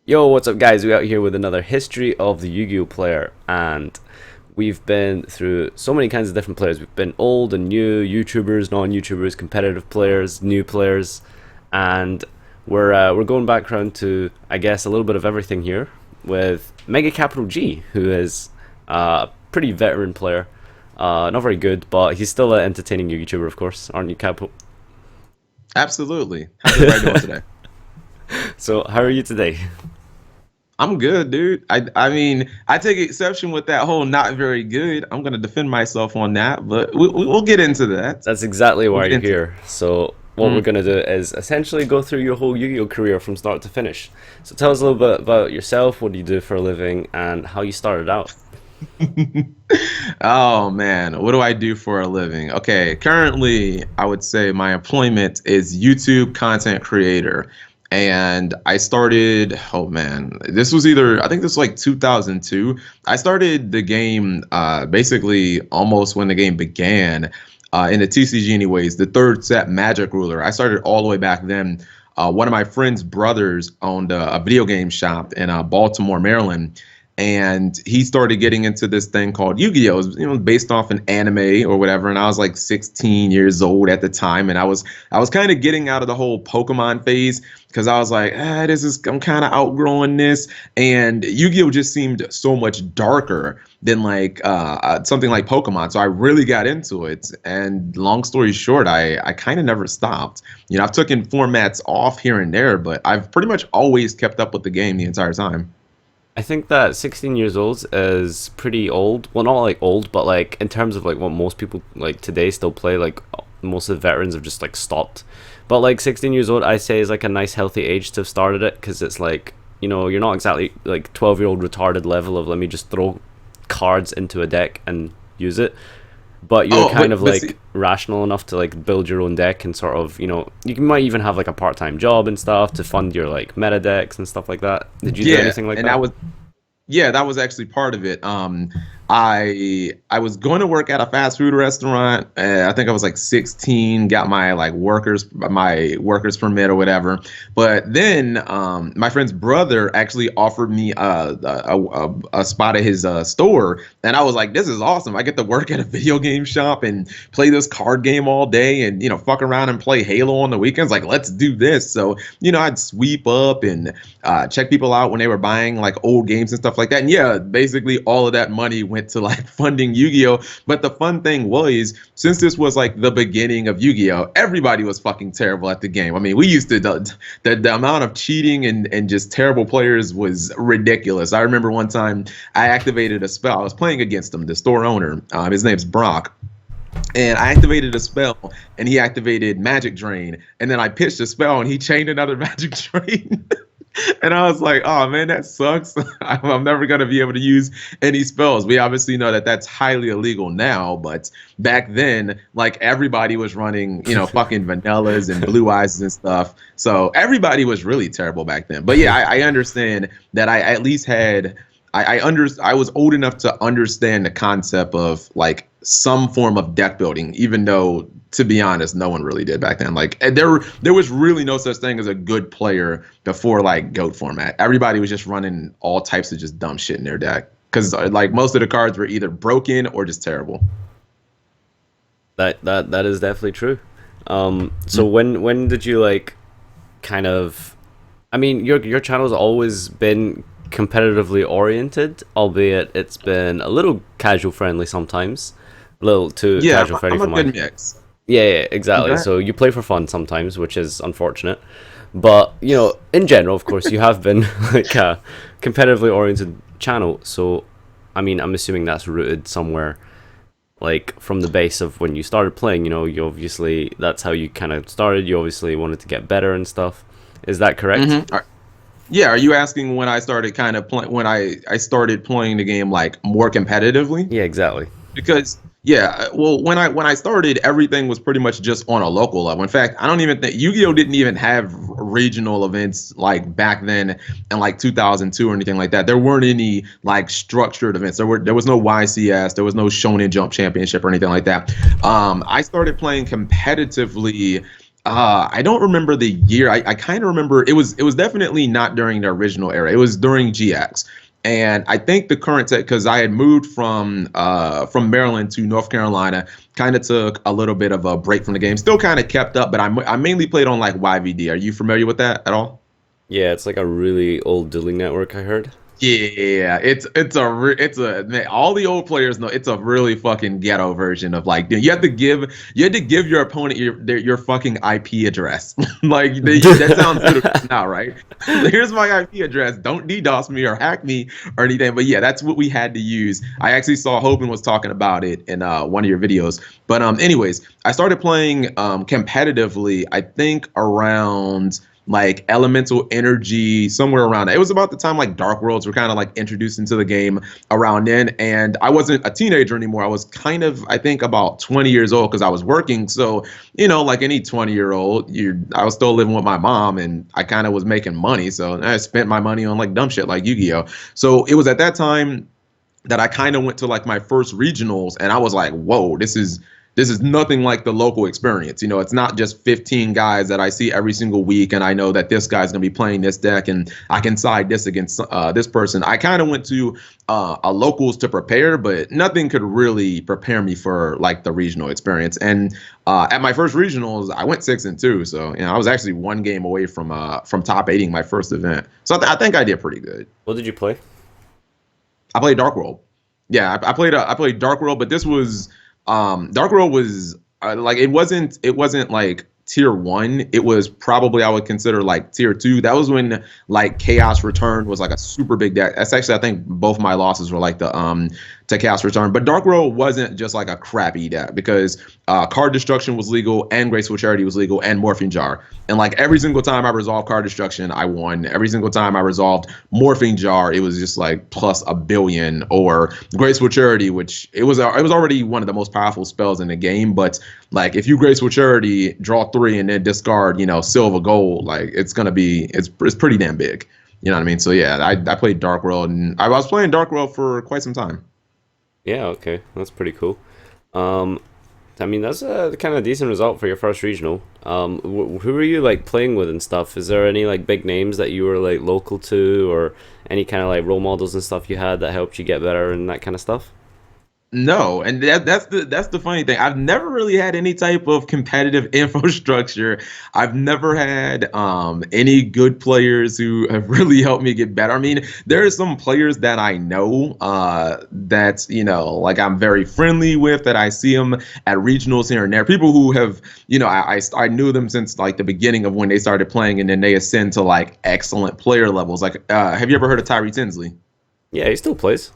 Yo, what's up, guys? We out here with another history of the Yu-Gi-Oh player, and we've been through so many kinds of different players. We've been old and new, YouTubers, non-YouTubers, competitive players, new players, and we're going back around to, I guess, a little bit of everything here with MegaCapitalG, who is a pretty veteran player. Not very good, but he's still an entertaining YouTuber, of course, aren't you, Capital? Absolutely. How's everybody doing today? So, how are you today? I'm good, dude. I mean, I take exception with that whole not very good. I'm gonna defend myself on that, but we'll get into that. That's exactly We'll why get you're into here. So what we're that. gonna do is essentially go through your whole Yu-Gi-Oh career from start to finish. So tell us a little bit about yourself, what do you do for a living, and how you started out. Oh man, what do I do for a living? Okay, currently I would say my employment is YouTube content creator. And I started, oh man, this was either, I think this was like 2002. I started the game basically almost when the game began in the TCG, anyways, the third set Magic Ruler. I started all the way back then. One of my friend's brothers owned a video game shop in Baltimore, Maryland, and he started getting into this thing called Yu-Gi-Oh! It was, based off an anime or whatever. And I was like 16 years old at the time, and I was kind of getting out of the whole Pokemon phase because I was like, I'm kind of outgrowing this, and Yu-Gi-Oh! Just seemed so much darker than like something like Pokemon. So I really got into it, and long story short, I kind of never stopped. I've taken formats off here and there, but I've pretty much always kept up with the game the entire time. I think that 16 years old is pretty old. Well, not like old, but like in terms of like what most people like today still play, like most of the veterans have just like stopped. But like 16 years old, I say is like a nice healthy age to have started it because it's like, you're not exactly like 12-year-old retarded level of let me just throw cards into a deck and use it, but you're Oh, kind of but see, like rational enough to like build your own deck and sort of, might even have like a part-time job and stuff to fund your like meta decks and stuff like that. Did you do yeah, anything like and that? that was Yeah, that was actually part of it. I was going to work at a fast food restaurant. I think I was like 16, got my workers permit or whatever. But then my friend's brother actually offered me a spot at his store, and I was like, "This is awesome! I get to work at a video game shop and play this card game all day, and fuck around and play Halo on the weekends. Like, let's do this." So I'd sweep up and check people out when they were buying like old games and stuff like that. And yeah, basically all of that money went to like funding Yu-Gi-Oh. But the fun thing was, since this was like the beginning of Yu-Gi-Oh, everybody was fucking terrible at the game. I mean, we used to the amount of cheating and just terrible players was ridiculous. I remember one time I activated a spell. I was playing against him, the store owner. His name's Brock. And I activated a spell, and he activated Magic Drain. And then I pitched a spell, and he chained another Magic Drain. And I was like, oh man, that sucks. I'm never going to be able to use any spells. We obviously know that that's highly illegal now, but back then, like everybody was running, fucking vanillas and blue eyes and stuff. So everybody was really terrible back then. But yeah, I understand that I at least had I was old enough to understand the concept of like some form of deck building, even though, to be honest, no one really did back then. Like there was really no such thing as a good player before like GOAT format. Everybody was just running all types of just dumb shit in their deck because like most of the cards were either broken or just terrible. That is definitely true. So when did you like kind of? I mean, your channel's always been competitively oriented, albeit it's been a little casual friendly sometimes, a little too Yeah, casual friendly I'm for a my. good mix. Yeah, exactly. Okay. So you play for fun sometimes, which is unfortunate. But, in general, of course, you have been like a competitively oriented channel. So, I mean, I'm assuming that's rooted somewhere like from the base of when you started playing, you obviously, that's how you kind of started. You obviously wanted to get better and stuff. Is that correct? Yeah, are you asking when I started kind of when I started playing the game like more competitively? Yeah, exactly. Because yeah, well, when I started, everything was pretty much just on a local level. In fact, I don't even think Yu-Gi-Oh didn't even have regional events like back then in like 2002 or anything like that. There weren't any like structured events. There was no YCS, there was no Shonen Jump Championship or anything like that. I started playing competitively I don't remember the year. I kind of remember it was definitely not during the original era. It was during GX. And I think the current tech, because I had moved from Maryland to North Carolina, kind of took a little bit of a break from the game. Still kind of kept up, but I mainly played on like YVD. Are you familiar with that at all? Yeah, it's like a really old dueling network, I heard. Yeah, it's a man, all the old players know it's a really fucking ghetto version of like you have to give your opponent your fucking IP address. Like that sounds ludicrous now, right? Here's my IP address. Don't DDoS me or hack me or anything. But yeah, that's what we had to use. I actually saw Hoban was talking about it in one of your videos. But anyways, I started playing competitively. I think around like elemental energy somewhere around that. It was about the time like Dark Worlds were kind of like introduced into the game around then, and I wasn't a teenager anymore. I was kind of, I think, about 20 years old because I was working. So like any 20-year-old, I was still living with my mom, and I kind of was making money. So I spent my money on like dumb shit like Yu-Gi-Oh. So it was at that time that I kind of went to like my first regionals, and I was like, whoa, this is nothing like the local experience. It's not just 15 guys that I see every single week, and I know that this guy's going to be playing this deck, and I can side this against this person. I kind of went to a locals to prepare, but nothing could really prepare me for like the regional experience. And at my first regionals, I went 6-2, so I was actually one game away from top 8ing my first event. So I think I did pretty good. What did you play? I played Dark World. Yeah, I played Dark World, but this was Dark World was like it wasn't like tier 1. It was probably I would consider like tier 2. That was when like Chaos Return was like a super big deck. That's actually I think both my losses were like the to Chaos Return. But Dark World wasn't just like a crappy deck because Card Destruction was legal and Graceful Charity was legal and Morphing Jar. And like every single time I resolved Card Destruction, I won. Every single time I resolved Morphing Jar, it was just like plus a billion. Or Graceful Charity, which it was already one of the most powerful spells in the game. But like if you Graceful Charity, draw 3 and then discard, silver gold, like it's pretty damn big. You know what I mean? So yeah, I played Dark World, and I was playing Dark World for quite some time. Yeah, okay, that's pretty cool. Um, I mean, that's a kind of decent result for your first regional. Who were you like playing with and stuff? Is there any like big names that you were like local to, or any kind of like role models and stuff you had that helped you get better and that kind of stuff? No, and that's the funny thing. I've never really had any type of competitive infrastructure. I've never had any good players who have really helped me get better. I mean, there are some players that I know that like I'm very friendly with, that I see them at regionals here and there. People who have I knew them since like the beginning of when they started playing, and then they ascend to like excellent player levels. Like, have you ever heard of Tyree Tinsley? Yeah, he still plays.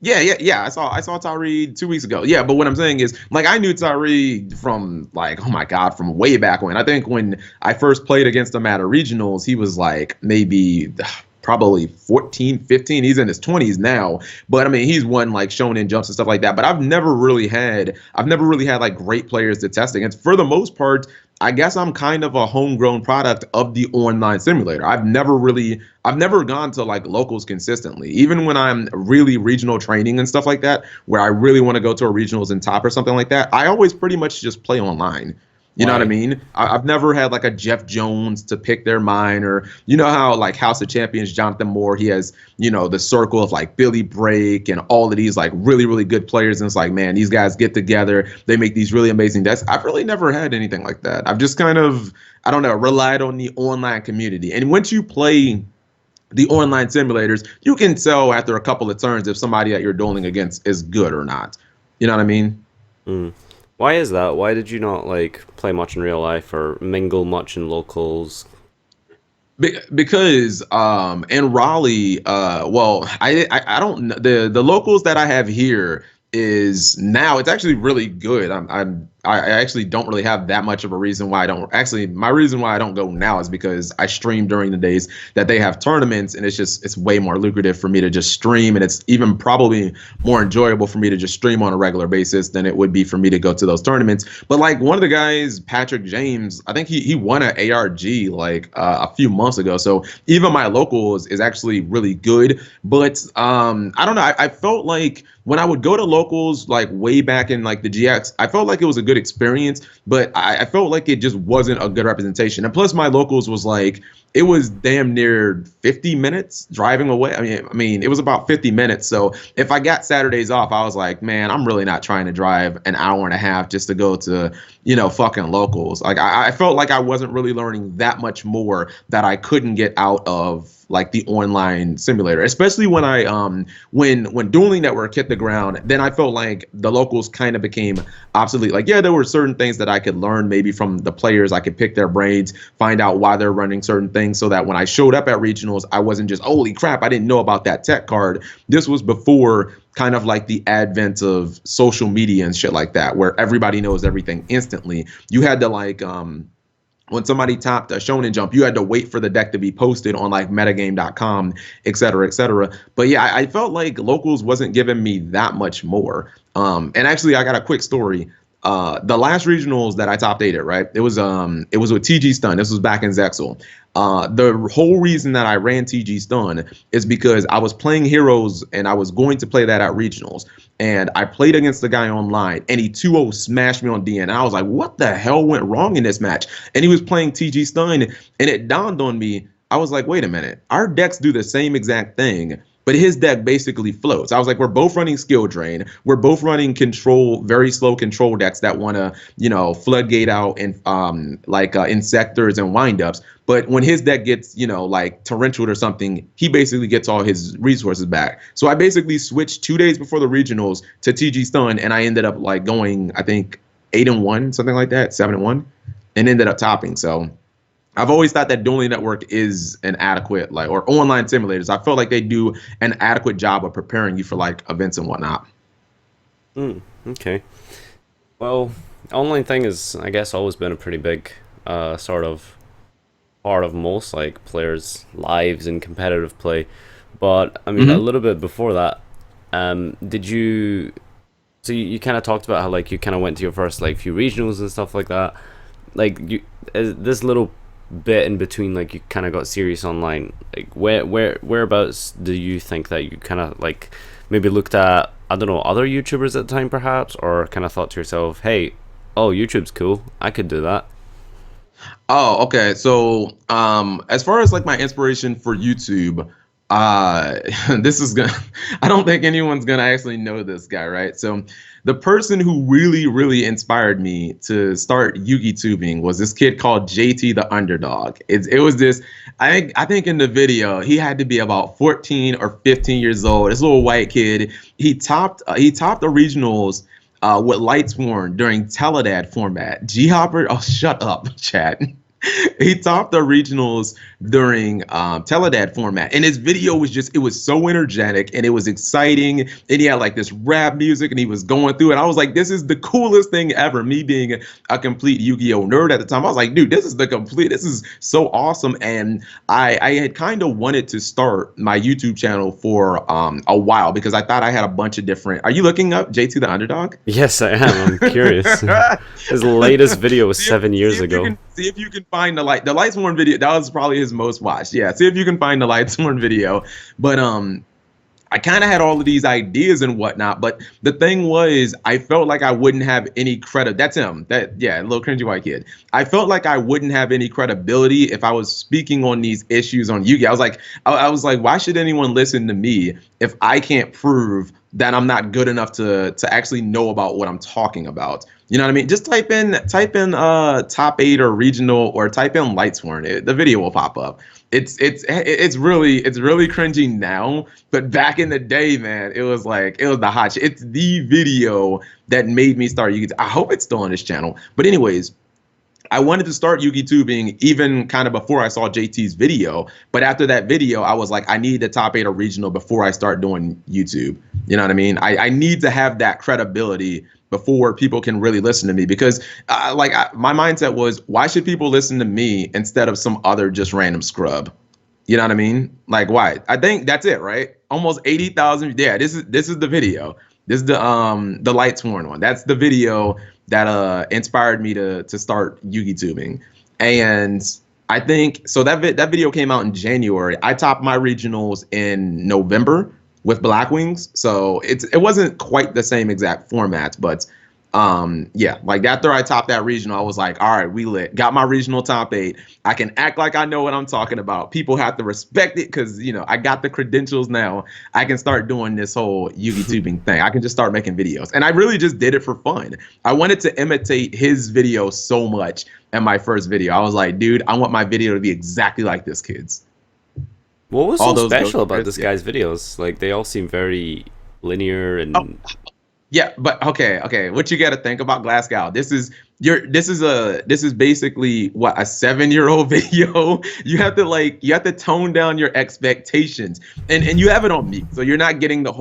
Yeah. I saw Tyree 2 weeks ago. Yeah, but what I'm saying is, like, I knew Tyree from like, oh my God, from way back when. I think when I first played against him at a regionals, he was like maybe probably 14, 15. He's in his 20s now. But I mean, he's won like shonen jumps and stuff like that. But I've never really had like great players to test against. For the most part, I guess I'm kind of a homegrown product of the online simulator. I've never gone to like locals consistently. Even when I'm really regional training and stuff like that, where I really want to go to a regionals and top or something like that, I always pretty much just play online. You know what I Why? mean? I've never had like a Jeff Jones to pick their mind, or how like House of Champions, Jonathan Moore, he has, the circle of like Billy Brake and all of these like really, really good players. And it's like, man, these guys get together, they make these really amazing decks. I've really never had anything like that. I've just kind of, I don't know, relied on the online community. And once you play the online simulators, you can tell after a couple of turns if somebody that you're dueling against is good or not. You know what I mean? Mm. Why is that? Why did you not like play much in real life or mingle much in locals? Because in Raleigh, well, I don't know, the locals that I have here is now it's actually really good. I actually don't really have that much of a reason why I don't actually my reason why I don't go now is because I stream during the days that they have tournaments, and it's way more lucrative for me to just stream, and it's even probably more enjoyable for me to just stream on a regular basis than it would be for me to go to those tournaments. But like one of the guys, Patrick James, I think he won an ARG like a few months ago. So even my locals is actually really good. But I don't know. I felt like when I would go to locals like way back in like the GX, I felt like it was a good good experience, but I felt like it just wasn't a good representation. And plus, my locals was like, it was damn near 50 minutes driving away. I mean, it was about 50 minutes. So if I got Saturdays off, I was like, man, I'm really not trying to drive an hour and a half just to go to, fucking locals. Like I felt like I wasn't really learning that much more that I couldn't get out of like the online simulator, especially when I when Dueling Network hit the ground. Then I felt like the locals kind of became obsolete. Like, yeah, there were certain things that I could learn maybe from the players. I could pick their brains, find out why they're running certain things, so that when I showed up at regionals, I wasn't just, holy crap, I didn't know about that tech card. This was before kind of like the advent of social media and shit like that, where everybody knows everything instantly. You had to like when somebody topped a Shonen Jump, you had to wait for the deck to be posted on like metagame.com, et cetera, et cetera. But yeah, I felt like locals wasn't giving me that much more. And actually, I got a quick story. The last regionals that I top 8 at, right? It was with TG Stun. This was back in Zexal. The whole reason that I ran TG Stun is because I was playing Heroes and I was going to play that at regionals. And I played against the guy online and he 2-0 smashed me on DN. And I was like, what the hell went wrong in this match? And he was playing TG Stun and it dawned on me. I was like, wait a minute, our decks do the same exact thing, but his deck basically floats. I was like, we're both running Skill Drain. We're both running control, very slow control decks that want to, floodgate out and insectors and windups. But when his deck gets, like torrential or something, he basically gets all his resources back. So I basically switched 2 days before the regionals to TG Stun, and I ended up like going, I think 8-1, something like that, 7-1, and ended up topping. So I've always thought that Dueling Network is an adequate, or online simulators. I feel like they do an adequate job of preparing you for like events and whatnot. Okay. Well, online thing is, I guess, always been a pretty big sort of part of most like players' lives in competitive play. But I mean, a little bit before that, did you? So you kind of talked about how like you kind of went to your first like few regionals and stuff like that. Like this little bit in between, like you kind of got serious online. Like whereabouts do you think that you kind of like maybe looked at, I don't know, other YouTubers at the time perhaps, or kind of thought to yourself, hey, oh, YouTube's cool, I could do that? Oh, okay. So, as far as like my inspiration for YouTube, this is gonna, I don't think anyone's gonna actually know this guy, right? So, the person who really, really inspired me to start Yugitubing was this kid called JT the Underdog. It was this, I think in the video, he had to be about 14 or 15 years old. This little white kid, he topped the regionals with Lightsworn during Teledad format. G Hopper, oh shut up, chat. He topped the regionals during Teledad format, and his video was just, it was so energetic and it was exciting, and he had like this rap music and he was going through it. I was like, this is the coolest thing ever. Me being a complete Yu-Gi-Oh nerd at the time, I was like, dude, this is so awesome. And I had kind of wanted to start my YouTube channel for a while, because I thought I had a bunch of different, are you looking up JT the Underdog? Yes, I am. I'm curious. His latest video was 7 years ago. See if you can find the Lightsworn video. That was probably his most watched. Yeah, see if you can find the Lightsworn video. But I kind of had all of these ideas and whatnot. But the thing was, I felt like I wouldn't have any credit. That's him. Yeah, little cringy white kid. I felt like I wouldn't have any credibility if I was speaking on these issues on Yu-Gi. I was like, why should anyone listen to me if I can't prove that I'm not good enough to actually know about what I'm talking about? You know what I mean? Just type in top 8 or regional, or type in Lightsworn. The video will pop up. It's really cringy now, but back in the day, man, it was the hot shit. It's the video that made me start Yugi. I hope it's still on this channel. But anyways, I wanted to start Yugitubing even kind of before I saw JT's video. But after that video, I was like, I need the top 8 or regional before I start doing YouTube. You know what I mean? I need to have that credibility before people can really listen to me, because my mindset was, why should people listen to me instead of some other just random scrub? You know what I mean? Like, why? I think that's it, right? Almost 80,000. Yeah, this is the video. This is the Lightsworn one. That's the video that inspired me to start Yugitubing. And I think so that video came out in January. I topped my regionals in November with Black Wings. So it wasn't quite the same exact format, but Yeah, like after I topped that regional, I was like, all right, we lit. Got my regional top 8. I can act like I know what I'm talking about. People have to respect it because, I got the credentials now. I can start doing this whole Yugitubing thing. I can just start making videos. And I really just did it for fun. I wanted to imitate his video so much in my first video. I was like, dude, I want my video to be exactly like this kid's. What was All so those special about ghosts, this yeah. guy's videos? Like they all seem very linear Oh, and yeah, but okay. What you got to think about Glasgow? This is basically what, a 7-year-old video. You have to tone down your expectations, and you have it on mute, so you're not getting the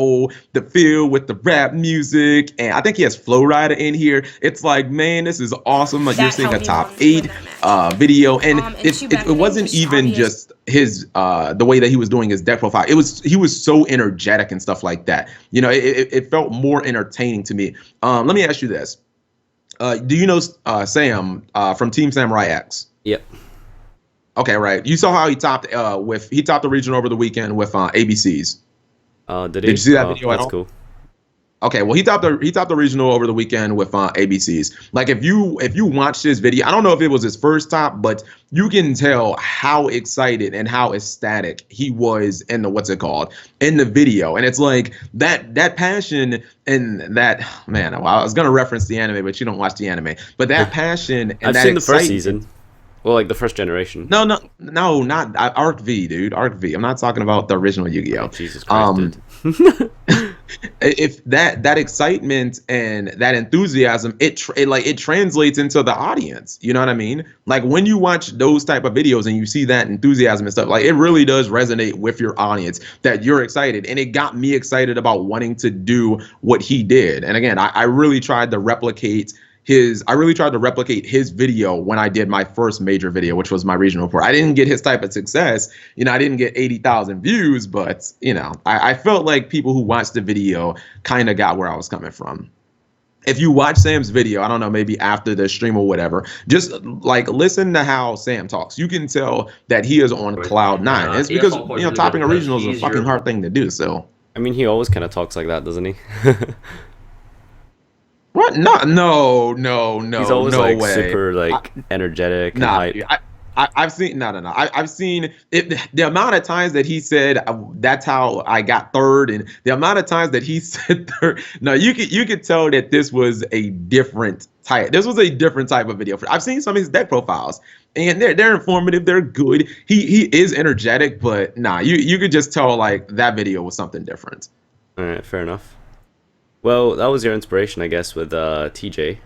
feel with the rap music. And I think he has Flow Rider in here. It's like, man, this is awesome. Like you're That seeing a helped me top launch 8 when I met. video, and And too bad it my name wasn't just even obvious. just his the way that he was doing his deck profile. He was so energetic and stuff like that. It felt more entertaining to me. Let me ask you this. Do you know Sam from Team Samurai X? yep. Okay, right. You saw how he topped the region over the weekend with ABCs. Did Did you he? see that Oh, video at that's all? cool. Okay, well he topped the regional over the weekend with ABCs. Like if you watch this video, I don't know if it was his first top, but you can tell how excited and how ecstatic he was in the what's it called in the video, and it's like that passion and that man. Well, I was gonna reference the anime, but you don't watch the anime. But that passion and I've that seen the first excitement. season. Well, like the first generation. No, no, no, not Arc V, dude. Arc V. I'm not talking about the original Oh, Yu-Gi-Oh. Jesus Christ, Um, dude. if that excitement and that enthusiasm it translates into the audience, you know what I mean? Like when you watch those type of videos and you see that enthusiasm and stuff, like it really does resonate with your audience that you're excited, and it got me excited about wanting to do what he did. And again, I really tried to replicate his video when I did my first major video, which was my regional report. I didn't get his type of success. I didn't get 80,000 views, but I felt like people who watched the video kind of got where I was coming from. If you watch Sam's video, I don't know, maybe after the stream or whatever, just like listen to how Sam talks. You can tell that he is on cloud nine. And it's because topping a regional is a fucking hard thing to do. So I mean, he always kind of talks like that, doesn't he? what? No, He's always no like way. super like energetic and Nah, hype. dude, I've seen no. I've seen it. The amount of times that he said that's how I got third, and the amount of times that he said third. No, you could tell that this was a different type. This was a different type of video. I've seen some of his deck profiles, and they're informative. They're good. He is energetic, but nah, you could just tell like that video was something different. All right, fair enough. Well, that was your inspiration, I guess, with TJ.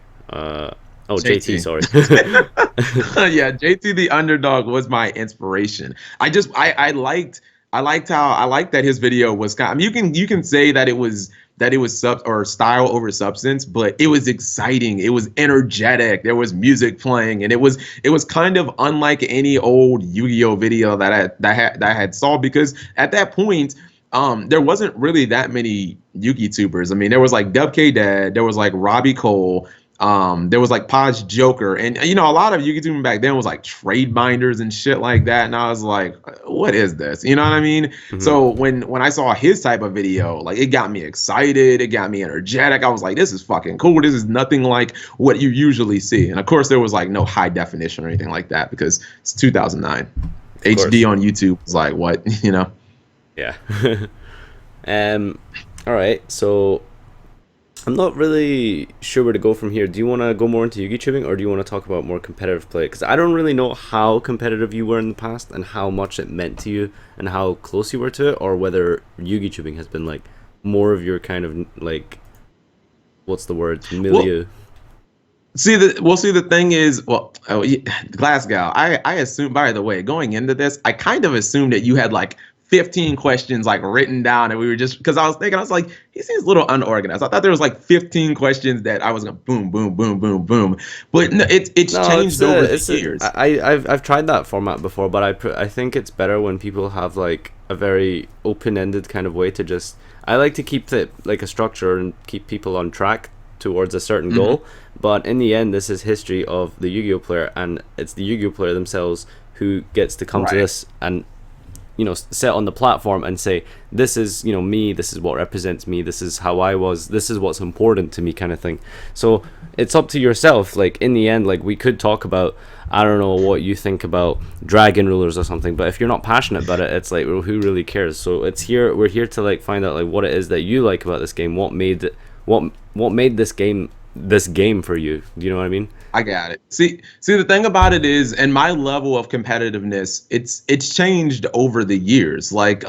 JT, sorry. Yeah, JT the Underdog was my inspiration. I liked that his video was kind. I mean, you can say that it was style over substance, but it was exciting. It was energetic. There was music playing, and it was kind of unlike any old Yu-Gi-Oh video that I had saw, because at that point there wasn't really that many Yugi-tubers. I mean, there was like Dub K Dad, there was like Robbie Cole, there was like Podge Joker, and a lot of Yugitubing back then was like trade binders and shit like that, and I was like, what is this? You know what I mean? Mhm. So when I saw his type of video, like it got me excited, it got me energetic. I was like, this is fucking cool. This is nothing like what you usually see. And of course there was like no high definition or anything like that, because it's 2009. HD on YouTube was like, what? Yeah. All right. So I'm not really sure where to go from here. Do you want to go more into Yugitubing, or do you want to talk about more competitive play? Because I don't really know how competitive you were in the past and how much it meant to you and how close you were to it, or whether Yugitubing has been like more of your kind of like, what's the word, milieu. See, the thing is, Glasgow, I assume, by the way, going into this, I kind of assumed that you had like 15 questions like written down, and we were just, because I was like, he seems a little unorganized. I thought there was like 15 questions that I was gonna boom, boom, boom, boom, boom. But no, it's changed over the years. I've tried that format before, but I think it's better when people have like a very open-ended kind of way to just. I like to keep it like a structure and keep people on track towards a certain goal, but in the end this is history of the Yu-Gi-Oh player, and it's the Yu-Gi-Oh player themselves who gets to come to this and set on the platform and say, this is, me, this is what represents me, this is how I was, this is what's important to me, kind of thing. So it's up to yourself. Like, in the end, like, we could talk about, I don't know what you think about dragon rulers or something, but if you're not passionate about it, it's like, well, who really cares? So we're here to like find out like what it is that you like about this game, what made this game for you. Do you know what I mean? I got it. See, the thing about it is, and my level of competitiveness, it's changed over the years. Like,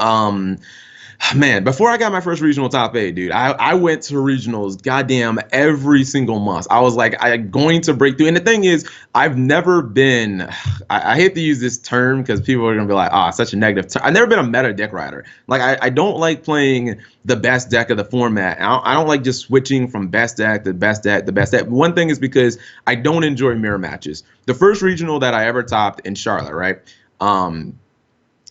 man, before I got my first regional top eight, dude, I went to regionals goddamn every single month. I was like, I'm going to break through. And the thing is, I've never been, I hate to use this term because people are going to be like, such a negative term. I've never been a meta deck rider. Like, I don't like playing the best deck of the format. I don't like just switching from best deck to best deck to best deck. One thing is because I don't enjoy mirror matches. The first regional that I ever topped in Charlotte, right?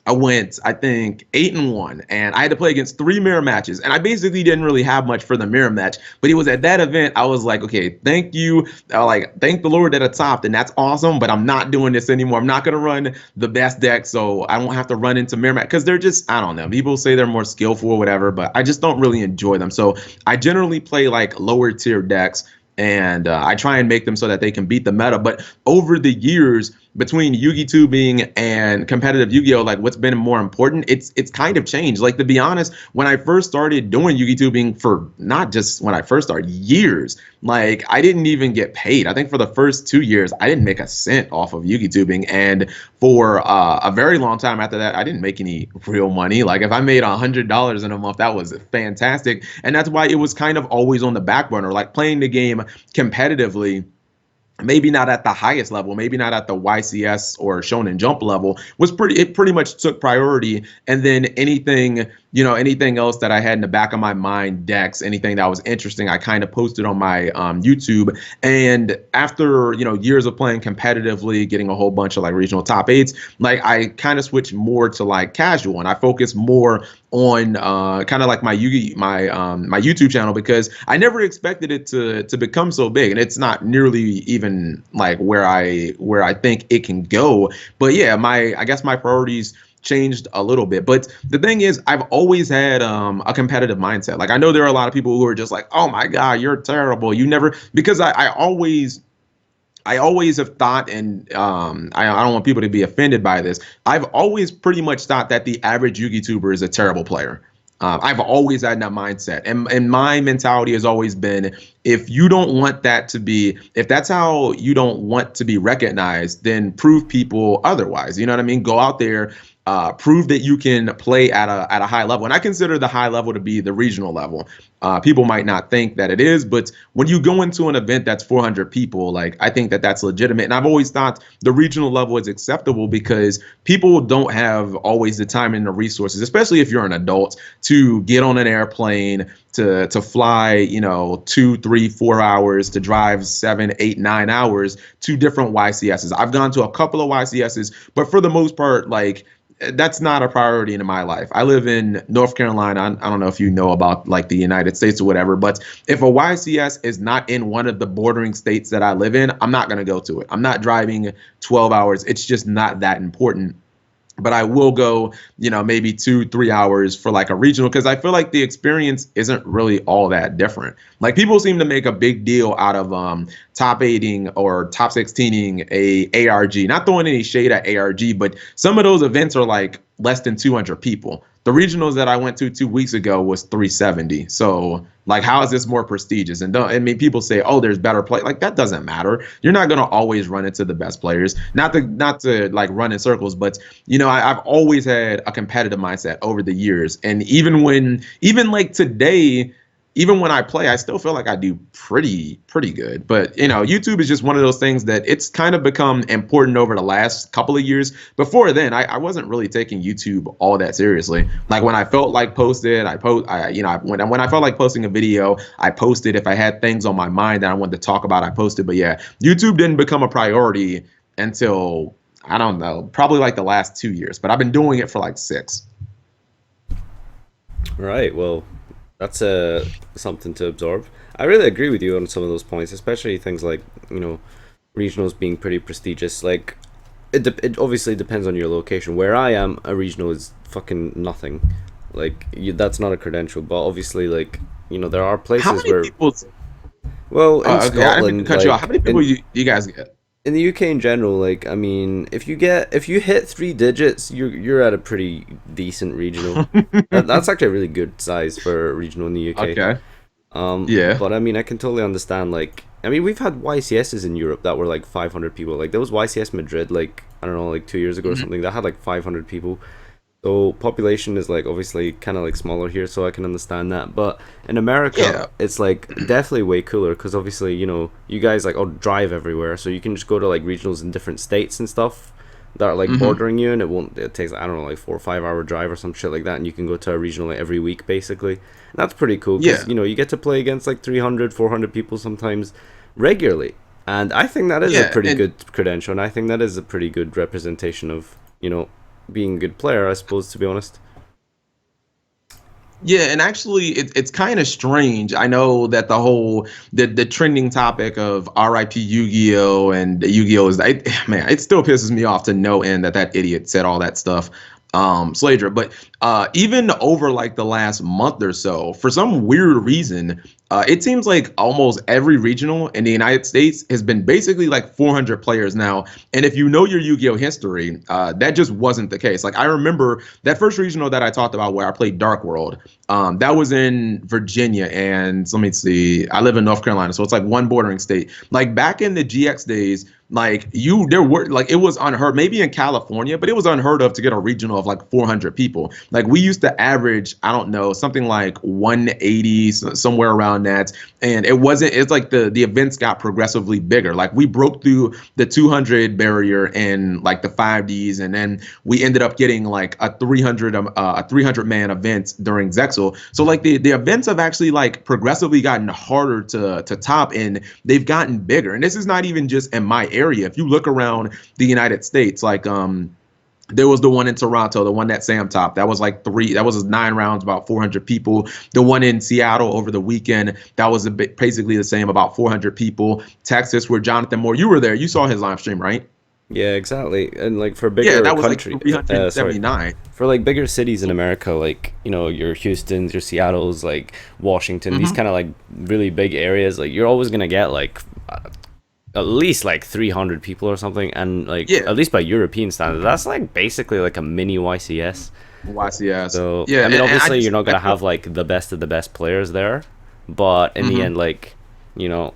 I went, I think, 8-1, and I had to play against 3 mirror matches, and I basically didn't really have much for the mirror match. But it was at that event I was like, okay, thank you, thank the Lord that I topped, and that's awesome. But I'm not doing this anymore. I'm not gonna run the best deck, so I won't have to run into mirror match because they're just, I don't know. People say they're more skillful or whatever, but I just don't really enjoy them. So I generally play like lower tier decks. And I try and make them so that they can beat the meta. But over the years, between Yugitubing and competitive Yu-Gi-Oh, like what's been more important, it's kind of changed. Like, to be honest, when I first started doing Yugitubing, for not just when I first started, years, like I didn't even get paid. I think for the first 2 years, I didn't make a cent off of Yugitubing. And for a very long time after that, I didn't make any real money. Like if I made $100 in a month, that was fantastic. And that's why it was kind of always on the back burner, like playing the game competitively. Maybe not at the highest level, maybe not at the YCS or Shonen Jump level, it pretty much took priority. And then anything else that I had in the back of my mind, decks, anything that was interesting, I kind of posted on my YouTube. And after, years of playing competitively, getting a whole bunch of like regional top eights, like I kind of switched more to like casual, and I focused more on kind of like my YouTube channel, because I never expected it to become so big, and it's not nearly even like where I think it can go. But yeah, I guess my priorities changed a little bit. But the thing is, I've always had a competitive mindset. Like I know there are a lot of people who are just like, oh my God, you're terrible. You never, because I always have thought, and I don't want people to be offended by this, I've always pretty much thought that the average YouTuber is a terrible player. I've always had that mindset. And my mentality has always been, if that's how you don't want to be recognized, then prove people otherwise. You know what I mean? Go out there, prove that you can play at a high level. And I consider the high level to be the regional level. People might not think that it is, but when you go into an event that's 400 people, like I think that that's legitimate. And I've always thought the regional level is acceptable because people don't have always the time and the resources, especially if you're an adult, to get on an airplane, to fly, 2, 3, 4 hours, to drive 7, 8, 9 hours to different YCSs. I've gone to a couple of YCSs, but for the most part, like, that's not a priority in my life. I live in North Carolina. I don't know if you know about like the United States or whatever, but if a YCS is not in one of the bordering states that I live in, I'm not going to go to it. I'm not driving 12 hours. It's just not that important. But I will go, maybe 2, 3 hours for like a regional, because I feel like the experience isn't really all that different. Like people seem to make a big deal out of top 8ing or top 16ing a ARG. Not throwing any shade at ARG, but some of those events are like less than 200 people. The regionals that I went to 2 weeks ago was 370. So like, how is this more prestigious? And people say, oh, there's better play. Like that doesn't matter. You're not going to always run into the best players. Not to like run in circles, but I've always had a competitive mindset over the years. And even like today, even when I play, I still feel like I do pretty good. But, YouTube is just one of those things that it's kind of become important over the last couple of years. Before then, I wasn't really taking YouTube all that seriously. Like when I felt like posted, when I felt like posting a video, I posted. If I had things on my mind that I wanted to talk about, I posted. But yeah, YouTube didn't become a priority until, I don't know, probably like the last 2 years. But I've been doing it for like 6. Right. Well, that's something to absorb. I really agree with you on some of those points, especially things like, regionals being pretty prestigious. Like, it obviously depends on your location. Where I am, a regional is fucking nothing. Like that's not a credential, but obviously, like, there are How places many where, people? well, in Okay, I didn't mean to Scotland, cut you off. How like many people you guys get? in the UK in general, like, I mean, if you hit 3 digits, you're at a pretty decent regional. That's actually a really good size for a regional in the UK. Okay. Yeah. But I mean, I can totally understand. Like, I mean, we've had YCSs in Europe that were like 500 people. Like, there was YCS Madrid, like, I don't know, like 2 years ago or Mhm. something, that had like 500 people. So population is like obviously kind of like smaller here, so I can understand that. But in America, Yeah. it's like definitely way cooler because obviously, you guys like drive everywhere, so you can just go to like regionals in different states and stuff that are like Hmm. bordering you, and it takes, I don't know, like 4 or 5 hour drive or some shit like that, and you can go to a regional like every week basically. And that's pretty cool Yeah. because you get to play against like 300, 400 people sometimes regularly, and I think that is a Yeah. pretty And good credential, and I think that is a pretty good representation of being a good player, I suppose, to be honest. yeah, and actually, it's kind of strange. I know that the trending topic of R.I.P. Yu-Gi-Oh and Yu-Gi-Oh is man, it still pisses me off to no end that idiot said all that stuff, Slager. But even over like the last month or so, for some weird reason, it seems like almost every regional in the United States has been basically like 400 players now. And if you know your Yu-Gi-Oh history, that just wasn't the case. Like I remember that first regional that I talked about where I played Dark World. That was in Virginia, and let me see. I live in North Carolina, so it's like one bordering state. Like back in the GX days, like there were like it was unheard. Maybe in California, but it was unheard of to get a regional of like 400 people. Like we used to average, I don't know, something like 180, somewhere around that. And it wasn't. It's like the events got progressively bigger. Like we broke through the 200 barrier in like the 5Ds, and then we ended up getting like a 300 man event during Zexal. So like the events have actually like progressively gotten harder to top, and they've gotten bigger. And this is not even just in my area. If you look around the United States, like there was the one in Toronto, the one that Sam topped. That was like that was 9 rounds, about 400 people. The one in Seattle over the weekend, that was a bit basically the same, about 400 people. Texas, where Jonathan Moore, you were there, you saw his live stream, right? Yeah, exactly. And like for Yeah, bigger that was like country, sorry, 379. for like bigger cities in America, like your Houston's, your Seattle's, like Washington, these Hmm. kind of like really big areas, like you're always gonna get like at least like 300 people or something, and like Yeah, at least by European standards, that's like basically like a mini YCS. YCS. So Yeah, I mean, and obviously you're not I gonna feel. have like the best of the best players there, but in the Hmm. end, like you know,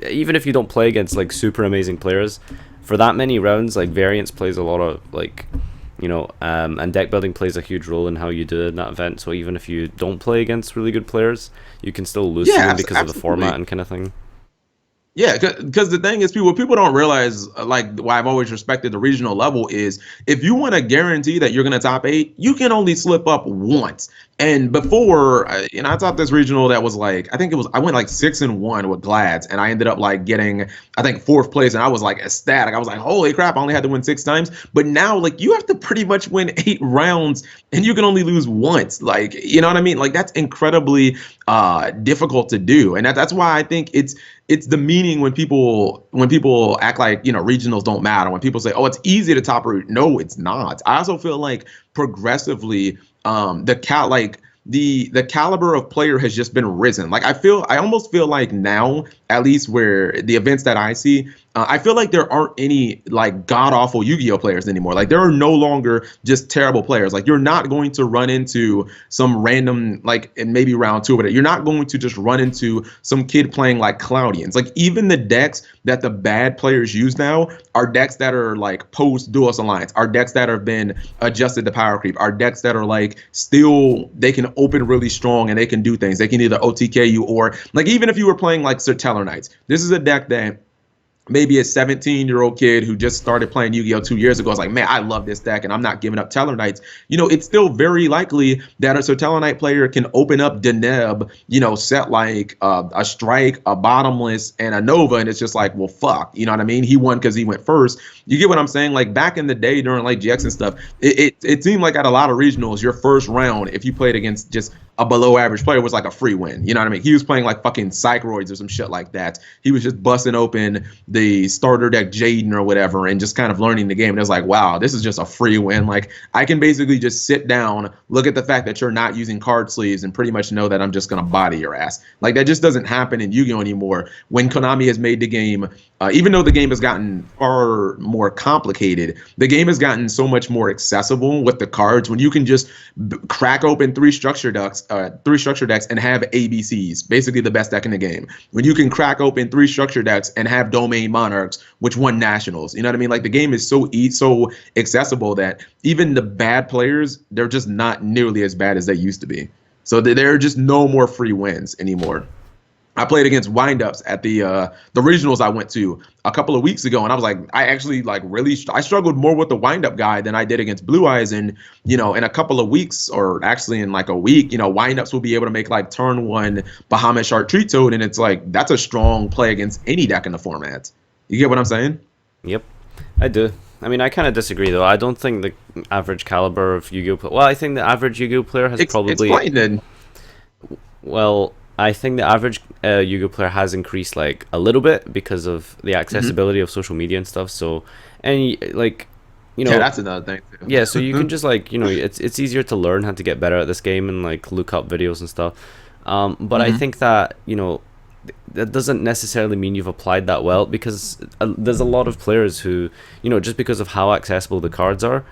even if you don't play against like super amazing players, for that many rounds, like variance plays a lot of like and deck building plays a huge role in how you do it in that event. So even if you don't play against really good players, you can still lose to Yeah, them because of the format absolutely. and kind of thing. Yeah, because the thing is, people don't realize, like, why I've always respected the regional level is if you want to guarantee that you're going to top eight, you can only slip up once. And before, I taught this regional that was like, I think it was, I went like 6-1 with Glads, and I ended up like getting, I think, fourth place, and I was like ecstatic. I was like, holy crap, I only had to win 6 times. But now, like, you have to pretty much win 8 rounds, and you can only lose once. Like, you know what I mean? Like, that's incredibly difficult to do, and that's why I think it's the meaning when people act like regionals don't matter. When people say, "Oh, it's easy to top root," no, it's not. I also feel like progressively, the caliber of player has just been risen. Like I almost feel like now, at least where the events that I see, I feel like there aren't any like god awful Yu-Gi-Oh players anymore. Like there are no longer just terrible players. Like you're not going to run into some random like in maybe round two, but you're not going to just run into some kid playing like Cloudians. Like even the decks that the bad players use now are decks that are like post Duos Alliance, are decks that have been adjusted to power creep, are decks that are like still they can open really strong and they can do things. They can either OTK you or like even if you were playing like Serteller Knights, this is a deck that maybe a 17-year-old kid who just started playing Yu-Gi-Oh 2 years ago is like, man, I love this deck and I'm not giving up Teller Knights. It's still very likely that a Teller Knight player can open up Deneb, set like a Strike, a Bottomless, and a Nova, and it's just like, well, fuck, you know what I mean? He won because he went first. You get what I'm saying? Like back in the day during like GX and stuff, it seemed like at a lot of regionals, your first round, if you played against just a below average player was like a free win. You know what I mean? He was playing like fucking Psychroids or some shit like that. He was just busting open the starter deck Jaden or whatever and just kind of learning the game. And it was like, wow, this is just a free win. Like, I can basically just sit down, look at the fact that you're not using card sleeves, and pretty much know that I'm just going to body your ass. Like, that just doesn't happen in Yu-Gi-Oh! Anymore. When Konami has made the game, even though the game has gotten far more complicated, the game has gotten so much more accessible with the cards. When you can just crack open three structure decks and have ABCs, basically the best deck in the game. When you can crack open three structure decks and have Domain Monarchs, which won nationals. You know what I mean? Like, the game is so accessible that even the bad players, they're just not nearly as bad as they used to be. So there are just no more free wins anymore. I played against windups at the regionals I went to a couple of weeks ago, and I was like, I actually like really I struggled more with the windup guy than I did against Blue Eyes. And in a couple of weeks, or actually in like a week, windups will be able to make like turn one Bahamut Shark Treat Toad, and it's like that's a strong play against any deck in the format. You get what I'm saying? Yep, I do. I mean, I kind of disagree though. I don't think the average caliber of Yu-Gi-Oh! Well, I think the average Yu-Gi-Oh! Player has probably. Explain then. Well, I think the average Yu-Gi-Oh! Player has increased like a little bit because of the accessibility of social media and stuff. So, and like, yeah, that's another thing too. Yeah, so you can just like, it's easier to learn how to get better at this game and like look up videos and stuff. But I think that that doesn't necessarily mean you've applied that well, because there's a lot of players who, just because of how accessible the cards are,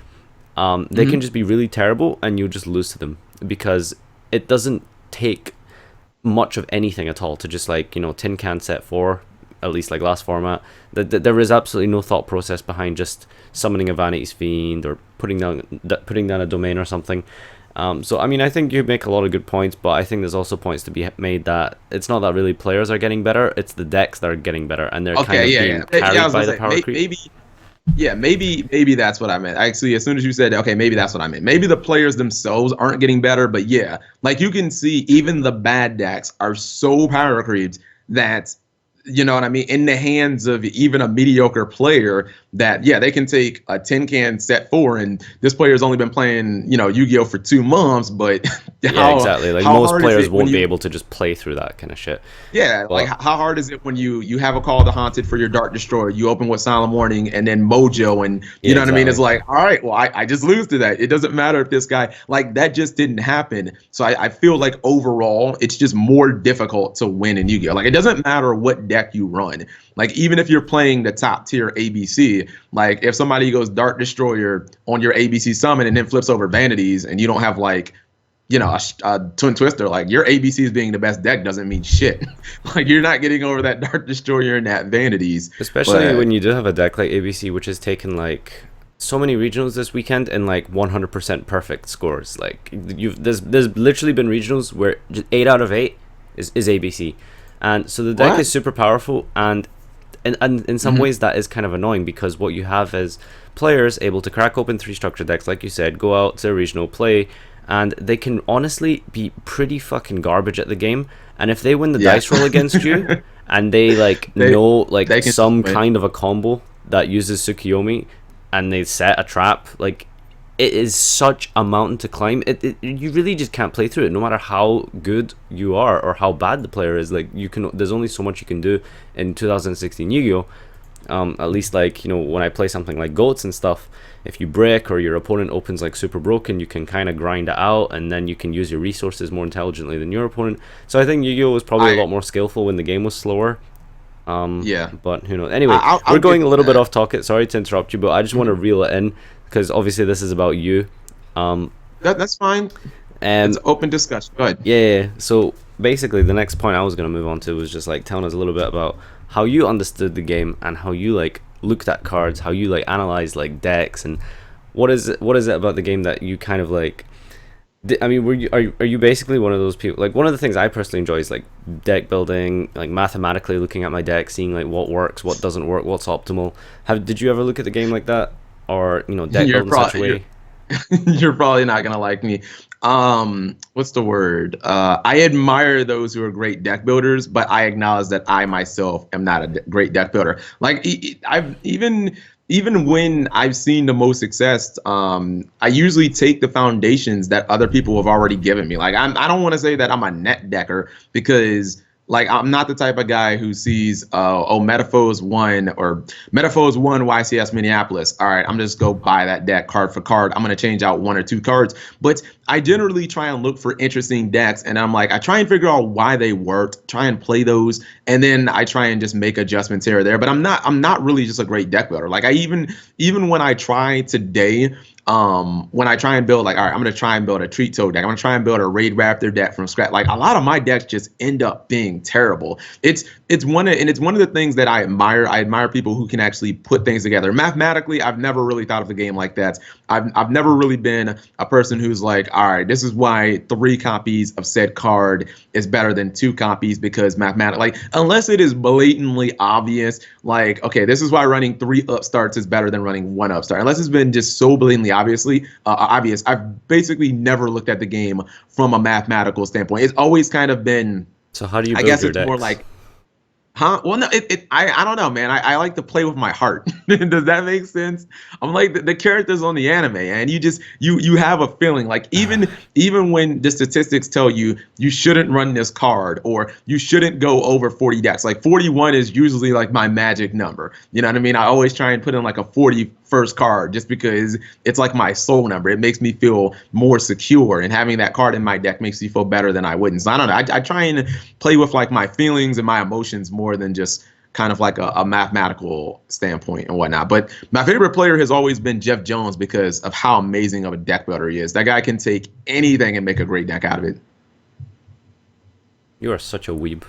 they can just be really terrible and you'll just lose to them, because it doesn't take much of anything at all to just like tin can set 4, at least like last format. There is absolutely no thought process behind just summoning a Vanity's Fiend or putting down a domain or something. So I mean, I think you make a lot of good points, but I think there's also points to be made that it's not that really players are getting better, it's the decks that are getting better, and they're kind of being carried by the power creep. Maybe that's what I meant. Actually, as soon as you said, okay, maybe that's what I meant. Maybe the players themselves aren't getting better, but yeah, like you can see even the bad decks are so power creeps that, you know what I mean, in the hands of even a mediocre player, that yeah, they can take a tin can set 4, and this player's only been playing Yu-Gi-Oh! For 2 months, but yeah, exactly. Like most players won't be able to just play through that kind of shit. Yeah, like how hard is it when you have a Call of the Haunted for your Dark Destroyer, you open with Silent Warning and then Mojo, and you know what I mean? It's like, all right, well, I just lose to that. It doesn't matter if this guy, like, that just didn't happen. So I feel like overall, it's just more difficult to win in Yu-Gi-Oh! Like, it doesn't matter what deck you run. Like, even if you're playing the top tier ABC, like if somebody goes Dark Destroyer on your ABC summon and then flips over Vanities, and you don't have like, a Twin Twister, like your ABCs being the best deck doesn't mean shit. Like, you're not getting over that Dark Destroyer and that Vanities. Especially when you do have a deck like ABC, which has taken like so many regionals this weekend and like 100% perfect scores. Like there's literally been regionals where just 8 out of 8 is ABC, and so the deck is super powerful, and in some ways that is kind of annoying, because what you have is players able to crack open 3 structure decks, like you said, go out to a regional, play, and they can honestly be pretty fucking garbage at the game. And if they win the dice roll against you, and they know some kind of a combo that uses Tsukiyomi, and they set a trap, like, it is such a mountain to climb. You really just can't play through it, no matter how good you are or how bad the player is. Like, there's only so much you can do in 2016 Yu-Gi-Oh! At least, like, when I play something like Goats and stuff, if you break or your opponent opens like super broken, you can kind of grind it out, and then you can use your resources more intelligently than your opponent. So I think Yu-Gi-Oh! Was probably a lot more skillful when the game was slower. But who knows? Anyway, we're going a little bit off topic. Sorry to interrupt you, but I just want to reel it in, because obviously this is about you. That's fine. It's open discussion. Go ahead. Yeah. So basically, the next point I was going to move on to was just like telling us a little bit about how you understood the game and how you like looked at cards, how you like analyzed like decks, and what is it about the game that you kind of like. I mean, are you basically one of those people? Like, one of the things I personally enjoy is like deck building, like mathematically looking at my deck, seeing like what works, what doesn't work, what's optimal. Did you ever look at the game like that, or deck build in such a way? You're probably not gonna like me. What's the word? I admire those who are great deck builders, but I acknowledge that I myself am not a great deck builder. Like, I've even even when I've seen the most success, I usually take the foundations that other people have already given me. Like I don't want to say that I'm a net decker because like I'm not the type of guy who sees Metaphors won or Metaphors won YCS Minneapolis. All right, I'm just go buy that deck card for card. I'm gonna change out one or two cards, but I generally try and look for interesting decks, and I'm like I try and figure out why they worked, try and play those, and then I try and just make adjustments here or there. But I'm not really just a great deck builder. Like I even when I try today, when I try and build like, all right, I'm gonna try and build a Treat Toad deck. I'm gonna try and build a Raid Raptor deck from scratch. Like a lot of my decks just end up being terrible. It's one of the things that I admire. I admire people who can actually put things together. Mathematically, I've never really thought of the game like that. I've never really been a person who's like, all right, this is why 3 copies of said card is better than 2 copies because mathematically, like unless it is blatantly obvious, like okay, this is why running 3 upstarts is better than running 1 upstart. Unless it's been just so blatantly obvious, I've basically never looked at the game from a mathematical standpoint. It's always kind of been. So how do you I build guess your it's decks? more like, huh? Well, no, I don't know, man. I like to play with my heart. Does that make sense? I'm like the characters on the anime, and you have a feeling like even when the statistics tell you you shouldn't run this card or you shouldn't go over 40 decks. Like 41 is usually like my magic number. You know what I mean? I always try and put in like a 41st card just because it's like my soul number. It makes me feel more secure, and having that card in my deck makes me feel better than I wouldn't. So I don't know. I try and play with like my feelings and my emotions more than just kind of like a mathematical standpoint and whatnot. But my favorite player has always been Jeff Jones because of how amazing of a deck builder he is. That guy can take anything and make a great deck out of it. You are such a weeb.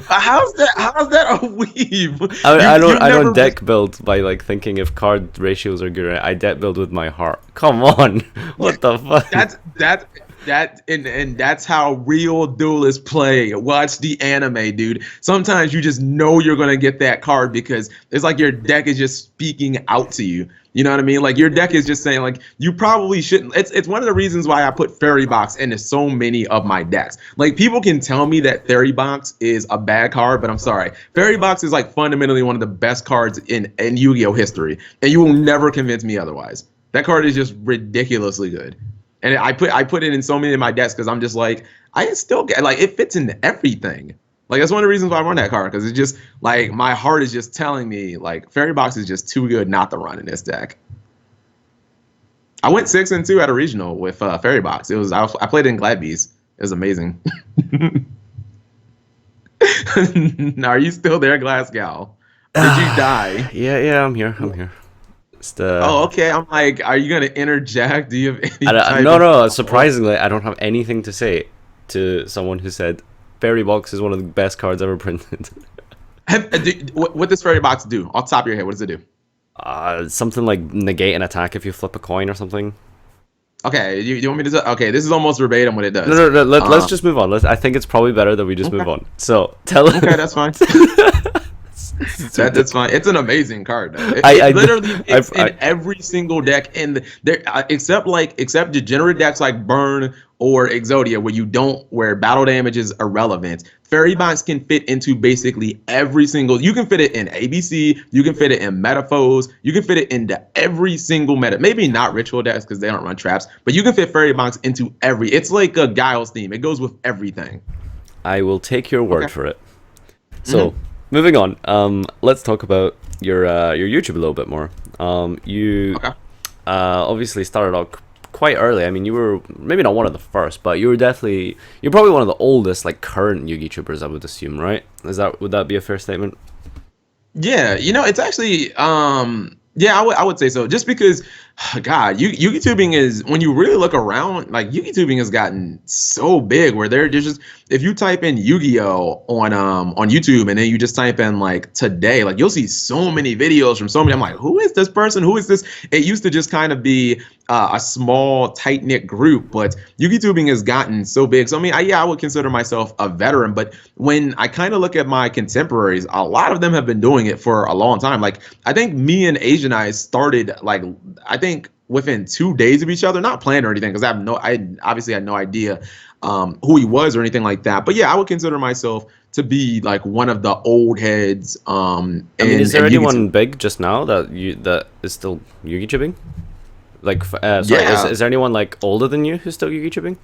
How's that a weave? I don't deck build by like thinking if card ratios are good. I deck build with my heart. Come on, what the fuck? And that's how real duelists play. Watch the anime, dude. Sometimes you just know you're gonna get that card because it's like your deck is just speaking out to you. You know what I mean? Like your deck is just saying like you probably shouldn't. It's one of the reasons why I put Fairy Box into so many of my decks. Like people can tell me that Fairy Box is a bad card, but I'm sorry. Fairy Box is like fundamentally one of the best cards in Yu-Gi-Oh history, and you will never convince me otherwise. That card is just ridiculously good. And I put it in so many of my decks because I'm just like, I still get like it fits into everything. Like that's one of the reasons why I run that card, because it's just like my heart is just telling me like Fairy Box is just too good not to run in this deck. I went 6-2 at a regional with Fairy Box. I played it in Glad Bees. It was amazing. Are you still there, Glasgow? Did you die? Yeah, I'm here. Oh, okay. I'm like, are you gonna interject? Do you have any No. Surprisingly, I don't have anything to say to someone who said Fairy Box is one of the best cards ever printed. What does Fairy Box do? Off the top of your head, what does it do? Something like negate an attack if you flip a coin or something. Okay, you want me to? Okay, this is almost verbatim what it does. No. Let's just move on. I think it's probably better that we just move on. So tell. Okay, that's fine. That's fine. It's an amazing card. Though. It literally fits in every single deck in there, except degenerate decks like Burn or Exodia, where battle damage is irrelevant. Fairy Box can fit into basically every single. You can fit it in ABC. You can fit it in Metaphors. You can fit it into every single meta. Maybe not ritual decks because they don't run traps, but you can fit Fairy Box into every. It's like a Guile's theme. It goes with everything. I will take your word for it. So. Moving on, let's talk about your YouTube a little bit more. You obviously started out quite early. I mean, you were maybe not one of the first, but you're probably one of the oldest like current Yugitubers, I would assume, right? Would that be a fair statement? Yeah, it's actually yeah, I would say so. Just because, God, Yugitubing is, when you really look around, like Yugitubing has gotten so big where there's just, if you type in Yu-Gi-Oh on YouTube and then you just type in like today, like you'll see so many videos from so many. I'm like, who is this person? Who is this? It used to just kind of be a small tight knit group, but Yugitubing has gotten so big. So I mean, I would consider myself a veteran, but when I kind of look at my contemporaries, a lot of them have been doing it for a long time. Like I think me and Asian Eyes started like I think within 2 days of each other, not planned or anything, because I obviously had no idea who he was or anything like that. But yeah, I would consider myself to be like one of the old heads. I mean, is there in anyone Yugitubing. big just now that is still Yugitubing? Like, sorry, Yeah, is there anyone like older than you who's still Yugitubing?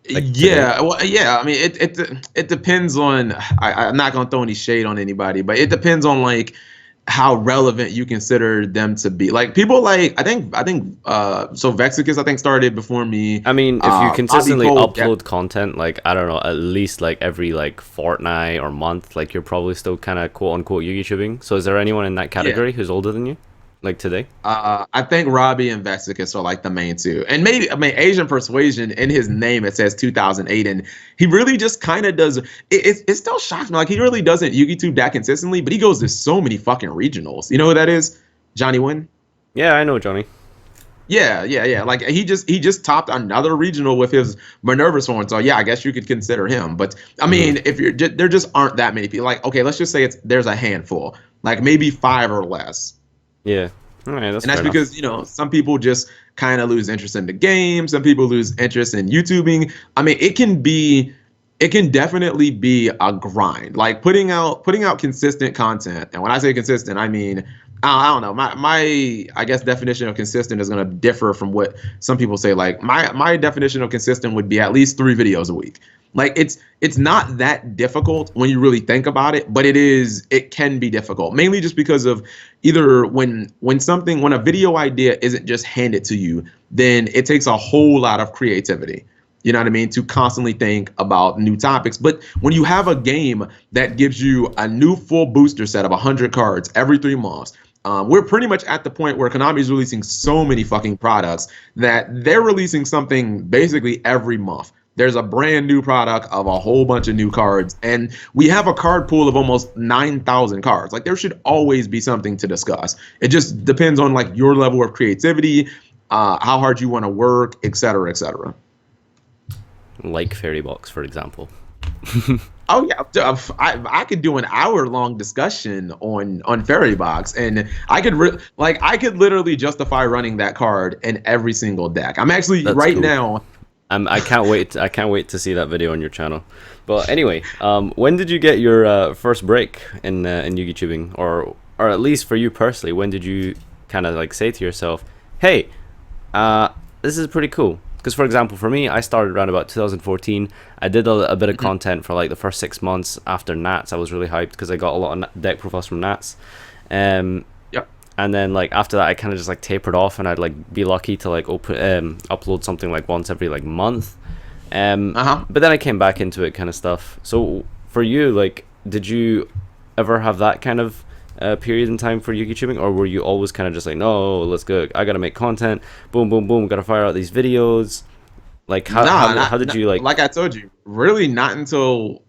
Like today? yeah, well, yeah. I mean, it depends on. I'm not gonna throw any shade on anybody, but it depends on like how relevant you consider them to be. Like people like so Vexicus I think started before me. I mean, if you Bobby consistently Cole, yeah, upload content, like I don't know, at least like every like fortnight or month, like you're probably still kind of quote unquote YouTubing. So is there anyone in that yeah. category who's older than you, like today? I think Robbie and Vexicus are like the main two, and maybe I mean Asian Persuasion in his name it says 2008, and he really just kind of does. It still shocks me like he really doesn't YouTube that consistently, but he goes to so many fucking regionals. You know who that is? Johnny Wynn. Yeah, I know Johnny. Yeah, yeah, yeah. Like he just topped another regional with his Minerva's horn. So yeah, I guess you could consider him. But I Hmm. mean, if you're there just aren't that many people. Like okay, let's just say there's a handful, like maybe five or less. Yeah. All right, that's And fair that's enough. because some people just kind of lose interest in the game. Some people lose interest in YouTubing. I mean, it can definitely be a grind. Like putting out consistent content. And when I say consistent, I mean I don't know. My I guess definition of consistent is going to differ from what some people say. Like my definition of consistent would be at least 3 videos a week. Like it's not that difficult when you really think about it, but it can be difficult, mainly just because of either when a video idea isn't just handed to you, then it takes a whole lot of creativity. You know what I mean? To constantly think about new topics. But when you have a game that gives you a new full booster set of 100 cards every 3 months, we're pretty much at the point where Konami is releasing so many fucking products that they're releasing something basically every month. There's a brand new product of a whole bunch of new cards, and we have a card pool of almost 9,000 cards. Like there should always be something to discuss. It just depends on like your level of creativity, how hard you want to work, et cetera, et cetera. Like Fairy Box, for example. Oh yeah, I could do an hour-long discussion on Fairy Box, and I could literally justify running that card in every single deck. I'm actually That's right cool. now. I can't wait. I can't wait to see that video on your channel. But anyway, when did you get your first break in YouTubing, or at least for you personally, when did you kind of like say to yourself, "Hey, this is pretty cool"? Because for example, for me, I started around about 2014. I did a bit of content for like the first 6 months after Nats. I was really hyped because I got a lot of deck profiles from Nats. Um, Yep. and then like after that I kind of just like tapered off, and I'd like be lucky to like upload something like once every like month. Uh-huh. But then I came back into it kind of stuff. So for you, like, did you ever have that kind of period in time for YouTubing, or were you always kind of just like, no, let's go, I gotta make content, boom boom boom, gotta fire out these videos? Like Nah, how did you like? like I told you, really not until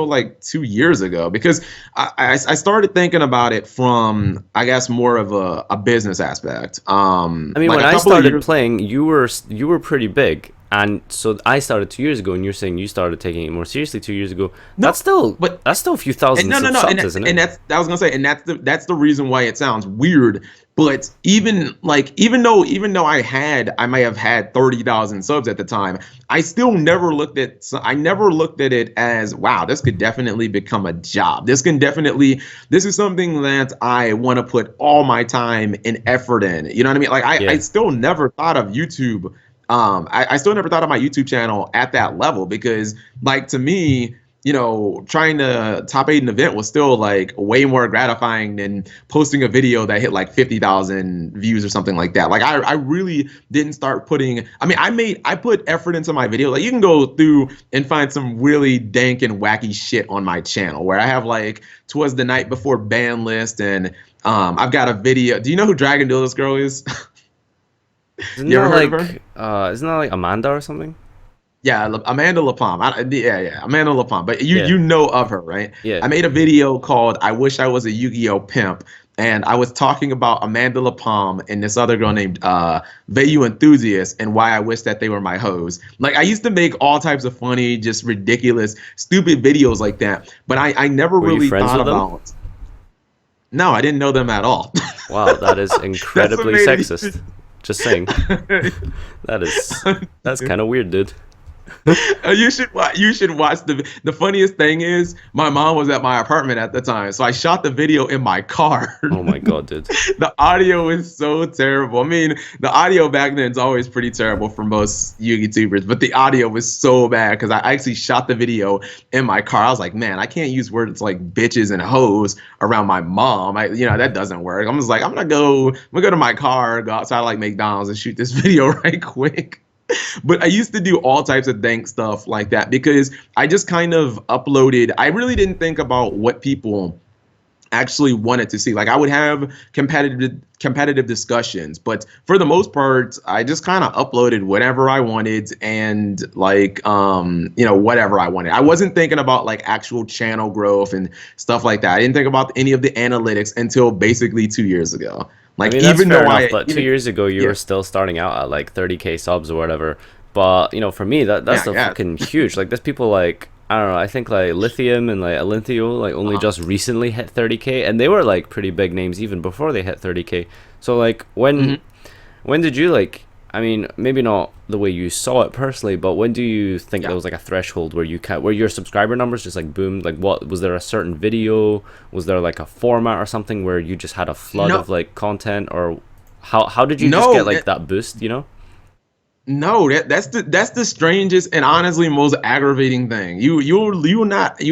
like 2 years ago, because I started thinking about it from I guess more of a business aspect. I mean, Like when a I couple of started years. playing, you were pretty big, and so I started 2 years ago, and you're saying you started taking it more seriously 2 years ago. No, but That's still a few and thousand no, subs, isn't it? and that's I was gonna say, and that's the reason why it sounds weird. But even though I may have had 30,000 subs at the time, I never looked at it as wow, this could definitely become a job. This is something that I want to put all my time and effort in. You know what I mean? Like I Yeah. still never thought of YouTube. I still never thought of my YouTube channel at that level because like to me, trying to top 8 an event was still like way more gratifying than posting a video that hit like 50,000 views or something like that. Like I really didn't start putting, I mean, I put effort into my video. Like you can go through and find some really dank and wacky shit on my channel where I have like "Twas the Night Before" ban list, and I've got a video. Do you know who Dragon Dealer's Girl is? You ever heard of her? Isn't that like Amanda or something? Yeah, Amanda Lapalm. Yeah, Amanda Lapalm. But you Yeah. you know of her, right? Yeah. I made a video called "I Wish I Was a Yu-Gi-Oh Pimp," and I was talking about Amanda Lapalm and this other girl named Vayu Enthusiast and why I wish that they were my hoes. Like I used to make all types of funny, just ridiculous, stupid videos like that, but I never Were you really friends thought with them? about. No, I didn't know them at all. Wow, that is That's what incredibly made sexist. Just saying. it. That's kind of weird, dude. You should watch the funniest thing is my mom was at my apartment at the time, so I shot the video in my car. Oh my god, dude. The audio is so terrible. I mean, the audio back then is always pretty terrible for most YouTubers, but the audio was so bad because I actually shot the video in my car. I was like, man, I can't use words like bitches and hoes around my mom. That doesn't work. I'm just like, I'm gonna go to my car, go outside like McDonald's and shoot this video right quick. But I used to do all types of dank stuff like that because I just kind of uploaded. I really didn't think about what people actually wanted to see. Like I would have competitive discussions, but for the most part, I just kind of uploaded whatever I wanted and whatever I wanted. I wasn't thinking about like actual channel growth and stuff like that. I didn't think about any of the analytics until basically 2 years ago. I Like mean, that's even fair though enough, I but 2 years ago you yeah, were still starting out at like 30K subs or whatever. But for me, that's yeah, still yeah. fucking huge. Like, there's people like, I don't know, I think like Lithium and like Alinthio like only Uh-huh. just recently hit 30K, and they were like pretty big names even before they hit 30K. So like, Mhm. when did you like? I mean, maybe not the way you saw it personally, but when do you think there Yeah. was like a threshold where where your subscriber numbers just like boomed? Like, what was there a certain video? Was there like a format or something where you just had a flood No, of like content, or how did you just get no. like that boost? No, that's the strangest and honestly most aggravating thing. You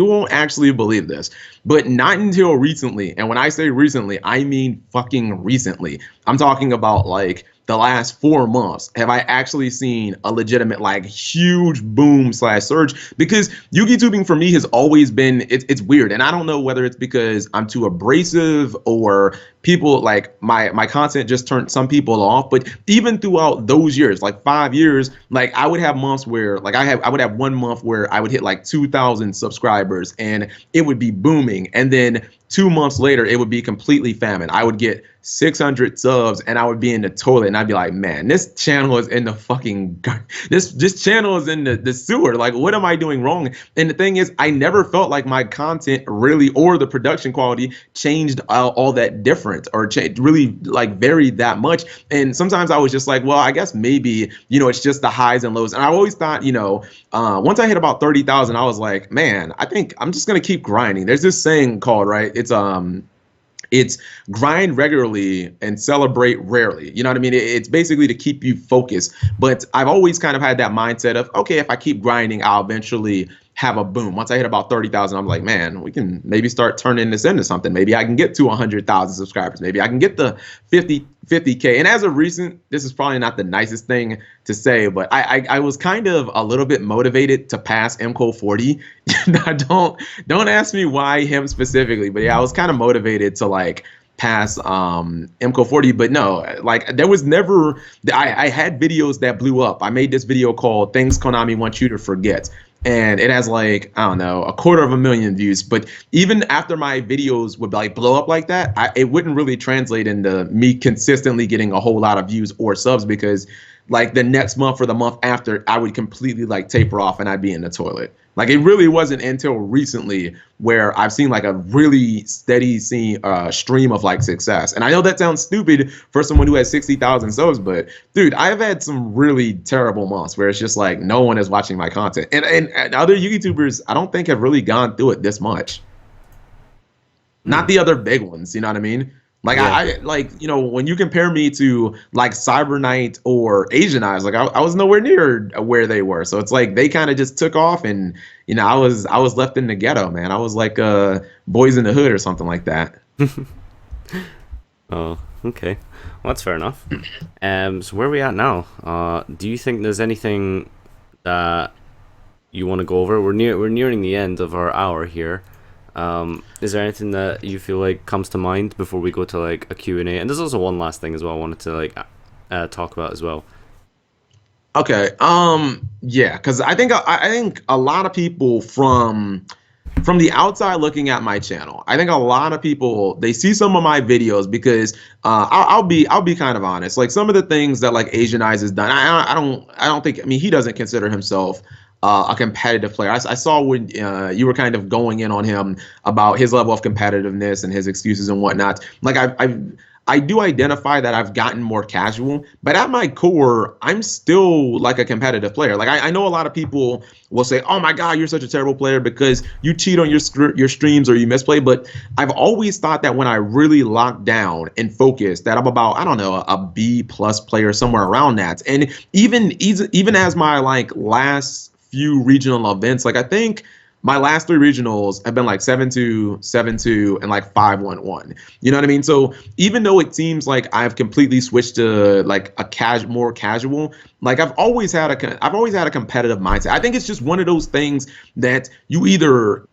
won't actually believe this, but not until recently. And when I say recently, I mean fucking recently. I'm talking about like the last 4 months. Have I actually seen a legitimate like huge boom slash surge? Because Yugitubing for me has always been it's weird, and I don't know whether it's because I'm too abrasive or people like my content just turned some people off. But even throughout those years, like 5 years, like I would have months where like I would have one month where I would hit like 2,000 subscribers and it would be booming, and then 2 months later it would be completely famine. I would get 600 subs and I would be in the toilet and I'd be like, man, this channel is in the fucking this channel is in the sewer. Like, what am I doing wrong? And the thing is, I never felt like my content really or the production quality changed all that different or really like varied that much. And sometimes I was just like, well, I guess maybe it's just the highs and lows. And I always thought, once I hit about 30,000, I was like, man, I think I'm just gonna keep grinding. There's this saying called, right? It's grind regularly and celebrate rarely. You know what I mean? It's basically to keep you focused. But I've always kind of had that mindset of, okay, if I keep grinding, I'll eventually have a boom. Once I hit about 30,000, I'm like, man, we can maybe start turning this into something. Maybe I can get to 100,000 subscribers. Maybe I can get the 50K. And as of recent, this is probably not the nicest thing to say, but I was kind of a little bit motivated to pass MCO40. Don't ask me why him specifically, but yeah, I was kind of motivated to like pass MCO40. But no, like there was never I had videos that blew up. I made this video called Things Konami Wants You to Forget, and it has like, I don't know, 250,000 views. But even after my videos would like blow up like that, it wouldn't really translate into me consistently getting a whole lot of views or subs, because like the next month or the month after, I would completely like taper off and I'd be in the toilet. Like it really wasn't until recently where I've seen like a really steady stream of like success. And I know that sounds stupid for someone who has 60,000 subs, but dude, I've had some really terrible months where it's just like no one is watching my content. And other YouTubers, I don't think have really gone through it this much. Hmm. Not the other big ones, you know what I mean? Like Yeah. I like, when you compare me to like Cyber Knight or Asian Eyes, like I was nowhere near where they were. So it's like they kind of just took off, and I was left in the ghetto, man. I was like Boys in the Hood or something like that. Oh, okay. Well, that's fair enough. So where are we at now? Do you think there's anything that you want to go over? We're nearing the end of our hour here. Is there anything that you feel like comes to mind before we go to like a Q&A? And there's also one last thing as well I wanted to like talk about as well. Okay. Yeah, because I think a lot of people from the outside looking at my channel, I think a lot of people, they see some of my videos because I'll be kind of honest. Like some of the things that like Asian Eyes has done, I don't think. I mean, he doesn't consider himself a competitive player. I saw when you were kind of going in on him about his level of competitiveness and his excuses and whatnot. Like I do identify that I've gotten more casual, but at my core, I'm still like a competitive player. Like I know a lot of people will say, "Oh my God, you're such a terrible player because you cheat on your streams or you misplay." But I've always thought that when I really lock down and focus, that I'm about, I don't know, a B plus player, somewhere around that. And even as my like last few regional events, like I think my last three regionals have been like 7-2, 7-2, and like 5-1-1. You know what I mean? So even though it seems like I've completely switched to like a more casual, like I've always had a competitive mindset. I think it's just one of those things that you either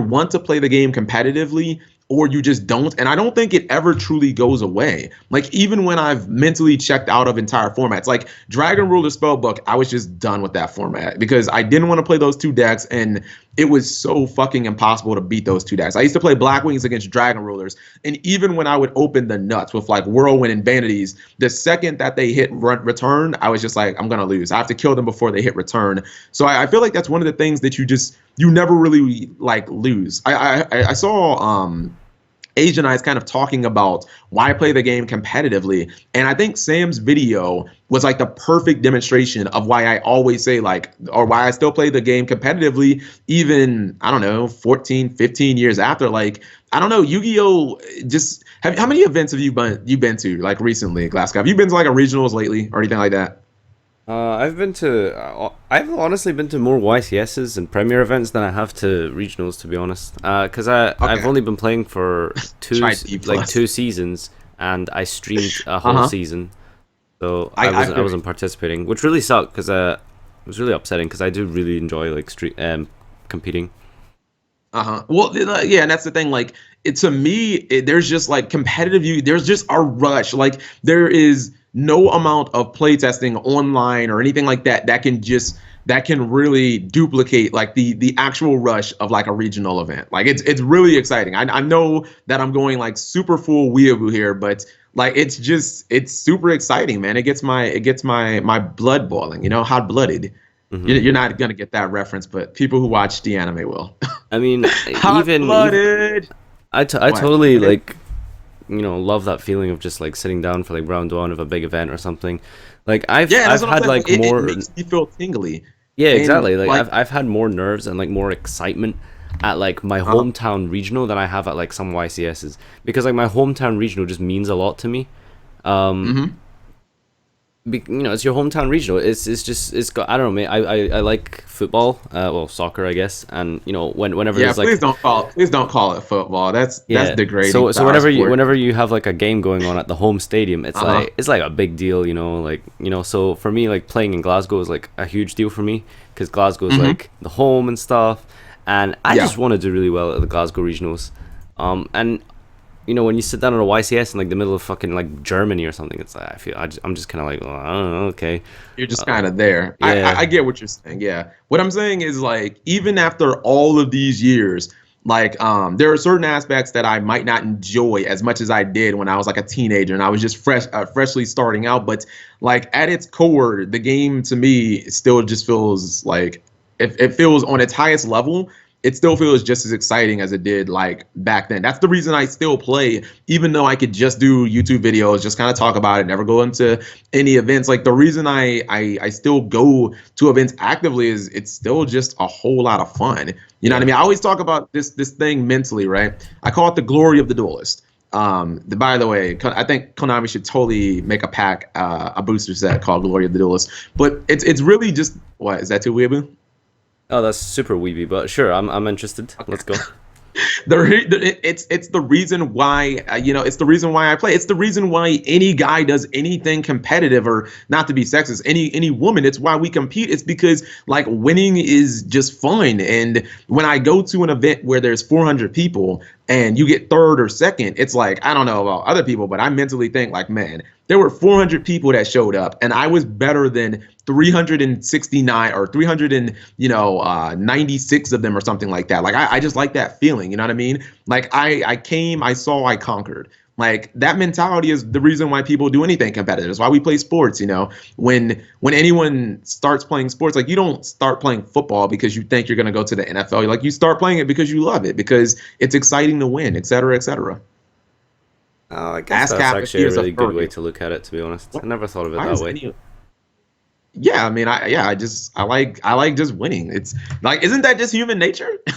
want to play the game competitively or you just don't. And I don't think it ever truly goes away. Like even when I've mentally checked out of entire formats, like Dragon Ruler Spellbook, I was just done with that format because I didn't want to play those two decks, and it was so fucking impossible to beat those two decks. I used to play Black Wings against Dragon Rulers, and even when I would open the nuts with like Whirlwind and Vanities, the second that they hit return, I was just like, I'm gonna lose. I have to kill them before they hit return. So I feel like that's one of the things that you never really like lose. I saw Asian Eyes kind of talking about why I play the game competitively. And I think Sam's video was like the perfect demonstration of why I always say like, or why I still play the game competitively, even, I don't know, 14, 15 years after. Like, I don't know, Yu-Gi-Oh! Just, how many events have you been to like recently, Glasgow? Have you been to like a regionals lately or anything like that? I've honestly been to more YCSs and Premier events than I have to regionals, to be honest. Because I've Okay. only been playing for Try D plus. two seasons, and I streamed a whole Uh-huh. season, so I I feel wasn't participating, which really sucked because it was really upsetting because I do really enjoy like competing. Uh-huh. Well, yeah, and that's the thing. Like, to me, there's just like competitive. There's just a rush. Like, there is no amount of playtesting online or anything like that that can really duplicate like the actual rush of like a regional event. Like, it's really exciting. I know that I'm going like super full weeaboo here, but like it's super exciting, man. It gets my blood boiling. You know, hot blooded. Hmm. You're not gonna get that reference, but people who watch the anime will. I mean, Hot even blooded. I What? totally like, love that feeling of just like sitting down for like round one of a big event or something. Like Yeah, that's I've what I'm had saying. like Like, it more. makes me feel tingly. Yeah, And exactly. Like like, I've had more nerves and like more excitement at like my uh, hometown regional than I have at like some YCSs, because like my hometown regional just means a lot to me. Um, hmm it's your hometown regional. It's just it's got, I don't know, mate. I like football, well, soccer, I guess, and whenever yeah, there's like, please don't call it football. That's yeah. degrading So to our sport. whenever you have like a game going on at the home stadium, Uh-huh. it's like a big deal, like So for me, like playing in Glasgow is like a huge deal for me because Glasgow is hmm like the home and stuff, and I Yeah. just want to do really well at the Glasgow regionals. And when you sit down at a YCS in like the middle of fucking like Germany or something, it's like I'm just kind of like, well, I don't know, okay, You're just kind of there. I yeah. get what you're saying. Yeah. What I'm saying is like even after all of these years, like there are certain aspects that I might not enjoy as much as I did when I was like a teenager and I was just freshly starting out. But like at its core, the game to me still just feels like if it feels on its highest level. It still feels just as exciting as it did like back then. That's the reason I still play, even though I could just do YouTube videos, just kind of talk about it, never go into any events. Like the reason I still go to events actively is it's still just a whole lot of fun. You know what I Yeah. mean? I always talk about this thing mentally, right? I call it the glory of the duelist. By the way, I think Konami should totally make a pack, a booster set called Glory of the Duelist. But it's really just what is that too weeaboo? Oh, that's super weeby, but sure, I'm interested. Let's go. It's the reason why it's the reason why I play. It's the reason why any guy does anything competitive, or not to be sexist, any woman. It's why we compete. It's because like winning is just fun. And when I go to an event where there's 400 people and you get third or second, it's like I don't know about other people, but I mentally think like, man, there were 400 people that showed up, and I was better than 369 or 300 and 96 of them or something like that. Like I just like that feeling. You know what I mean? Like I came, I saw, I conquered. Like that mentality is the reason why people do anything competitive. It's why we play sports. When anyone starts playing sports, like you don't start playing football because you think you're going to go to the NFL. Like you start playing it because you love it, because it's exciting to win, et cetera, et cetera. I guess that's ASCAP if actually he a is a really good way furry. to look at it, to be honest. What? I never thought of it Why that is way. any? Yeah, I mean, I like just winning. It's like, isn't that just human nature? I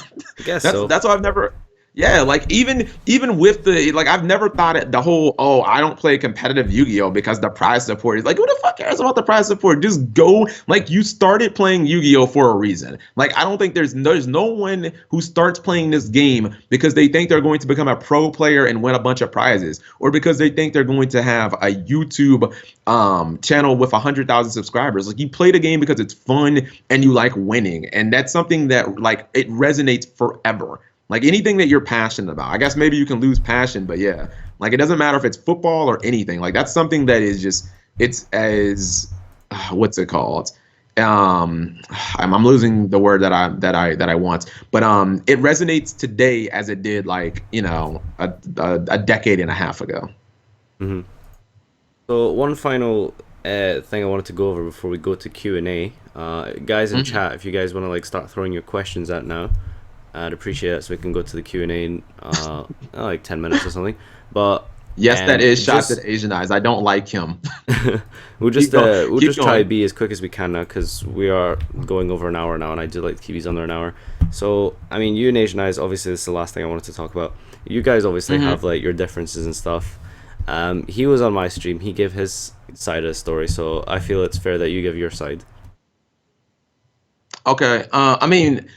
guess that's so. that's why I've never. Yeah, like even with the like, I've never thought it the whole, oh, I don't play competitive Yu-Gi-Oh because the prize support is like, who the fuck cares about the prize support? Just go, like, you started playing Yu-Gi-Oh for a reason. Like, I don't think there's no one who starts playing this game because they think they're going to become a pro player and win a bunch of prizes, or because they think they're going to have a YouTube channel with 100,000 subscribers. Like, you play the game because it's fun and you like winning, and that's something that, like, it resonates forever. Like, anything that you're passionate about. I guess maybe you can lose passion, but yeah, like, it doesn't matter if it's football or anything. Like, that's something that is just, it's as what's it called? I'm losing the word that I want, but it resonates today as it did, like, a decade and a half ago. Hmm. So one final thing I wanted to go over before we go to Q&A. Guys in Mhm. chat, if you guys want to like start throwing your questions out now, I'd appreciate it so we can go to the Q&A in like 10 minutes or something. But Yes, that is shots just at Asian eyes. I don't like him. we'll Keep going. we'll Keep just try to going. be as quick as we can now because we are going over an hour now, and I do like to keep these under an hour. So I mean, you and Asian Eyes, obviously this is the last thing I wanted to talk about. You guys obviously Hmm. have like your differences and stuff. He was on my stream. He gave his side of the story, so I feel it's fair that you give your side. Okay. I mean,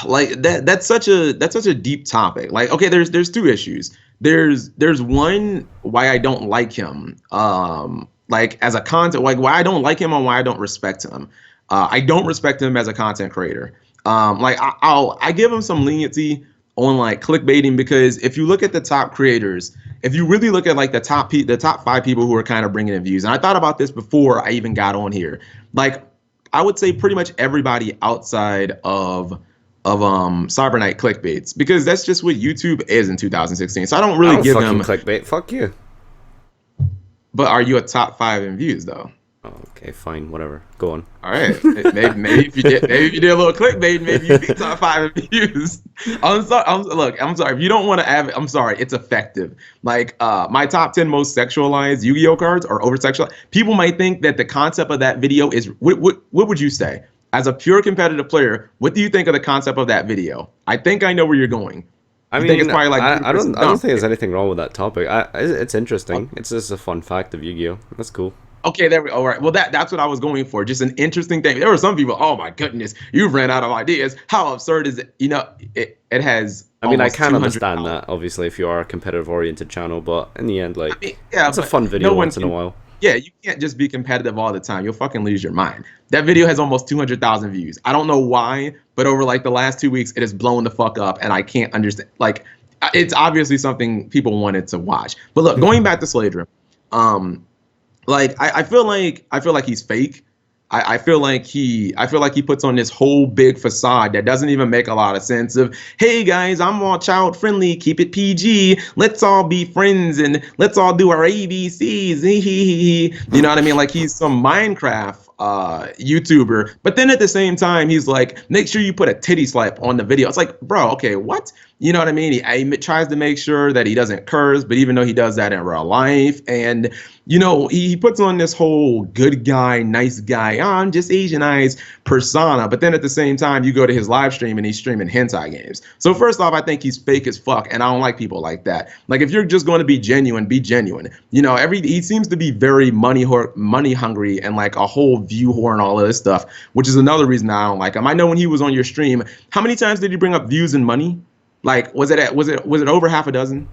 like, that's such a deep topic. Like, okay, there's two issues. There's one, why I don't like him. Like, as a content, like, why I don't like him and why I don't respect him. I don't respect him as a content creator. Like, I give him some leniency on, like, clickbaiting, because if you look at the top creators, if you really look at, like, the top five people who are kind of bringing in views, and I thought about this before I even got on here, like, I would say pretty much everybody outside of Cyber Night clickbaits, because that's just what YouTube is in 2016. So I don't I really don't give fucking him. clickbait. Fuck you. But are you a top five in views though? Oh, okay, fine, whatever. Go on. All right, maybe if you did a little clickbait, maybe you'd be top five in views. I'm sorry. Look, I'm sorry if you don't want to have. I'm sorry. It's effective. Like, my top 10 most sexualized Yu-Gi-Oh cards are over sexualized. People might think that the concept of that video is. What would you say? As a pure competitive player, what do you think of the concept of that video? I think I know where you're going. I You think it's mean, probably like I ludicrous don't and I don't dumb. think there's anything wrong with that topic. It's interesting. It's just a fun fact of Yu-Gi-Oh. That's cool. Okay, there we go. All right. Well, that's what I was going for. Just an interesting thing. There were some people, oh my goodness, you've ran out of ideas. How absurd is it? It has I mean, I almost can understand 200,000. that, obviously, if you are a competitive oriented channel, but in the end, I like, mean, yeah, it's a but fun no video one once in a can. while. Yeah, you can't just be competitive all the time. You'll fucking lose your mind. That video has almost 200,000 views. I don't know why, but over, like, the last 2 weeks, it has blown the fuck up, and I can't understand. Like, it's obviously something people wanted to watch. But look, going back to Sladrum, um, like, I feel like he's fake. I feel like he puts on this whole big facade that doesn't even make a lot of sense. Of, hey guys, I'm all child friendly, keep it PG, let's all be friends and let's all do our ABCs. You know what I mean? Like, he's some Minecraft YouTuber, but then at the same time he's like, make sure you put a titty slap on the video. It's like, bro, okay, what? You know what I mean? He tries to make sure that he doesn't curse, but even though he does that in real life, and he puts on this whole good guy, nice guy, oh, I'm just Asian eyes persona. But then at the same time, you go to his live stream and he's streaming hentai games. So first off, I think he's fake as fuck, and I don't like people like that. Like, if you're just going to be genuine, be genuine. He seems to be very money hungry, and like a whole view whore and all of this stuff, which is another reason I don't like him. I know when he was on your stream, how many times did you bring up views and money? Like, was it over half a dozen?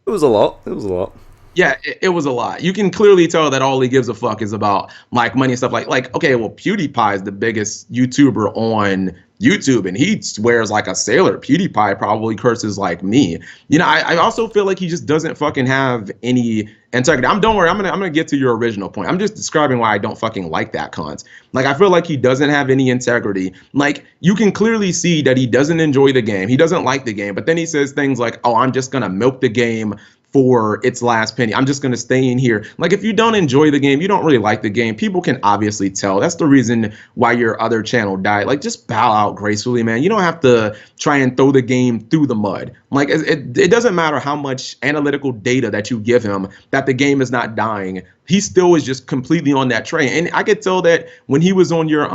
It was a lot. It was a lot. Yeah, it was a lot. You can clearly tell that all he gives a fuck is about, like, money and stuff. Like, okay, well, PewDiePie is the biggest YouTuber on YouTube, and he swears like a sailor. PewDiePie probably curses like me. I also feel like he just doesn't fucking have any integrity. Don't worry, I'm gonna get to your original point. I'm just describing why I don't fucking like that cunt. Like, I feel like he doesn't have any integrity. Like, you can clearly see that he doesn't enjoy the game. He doesn't like the game, but then he says things like, "Oh, I'm just gonna milk the game for its last penny. I'm just going to stay in here. Like, if you don't enjoy the game, you don't really like the game, people can obviously tell. That's the reason why your other channel died. Like, just bow out gracefully, man. You don't have to try and throw the game through the mud. Like, it doesn't matter how much analytical data that you give him that the game is not dying. He still is just completely on that train. And I could tell that when he was on your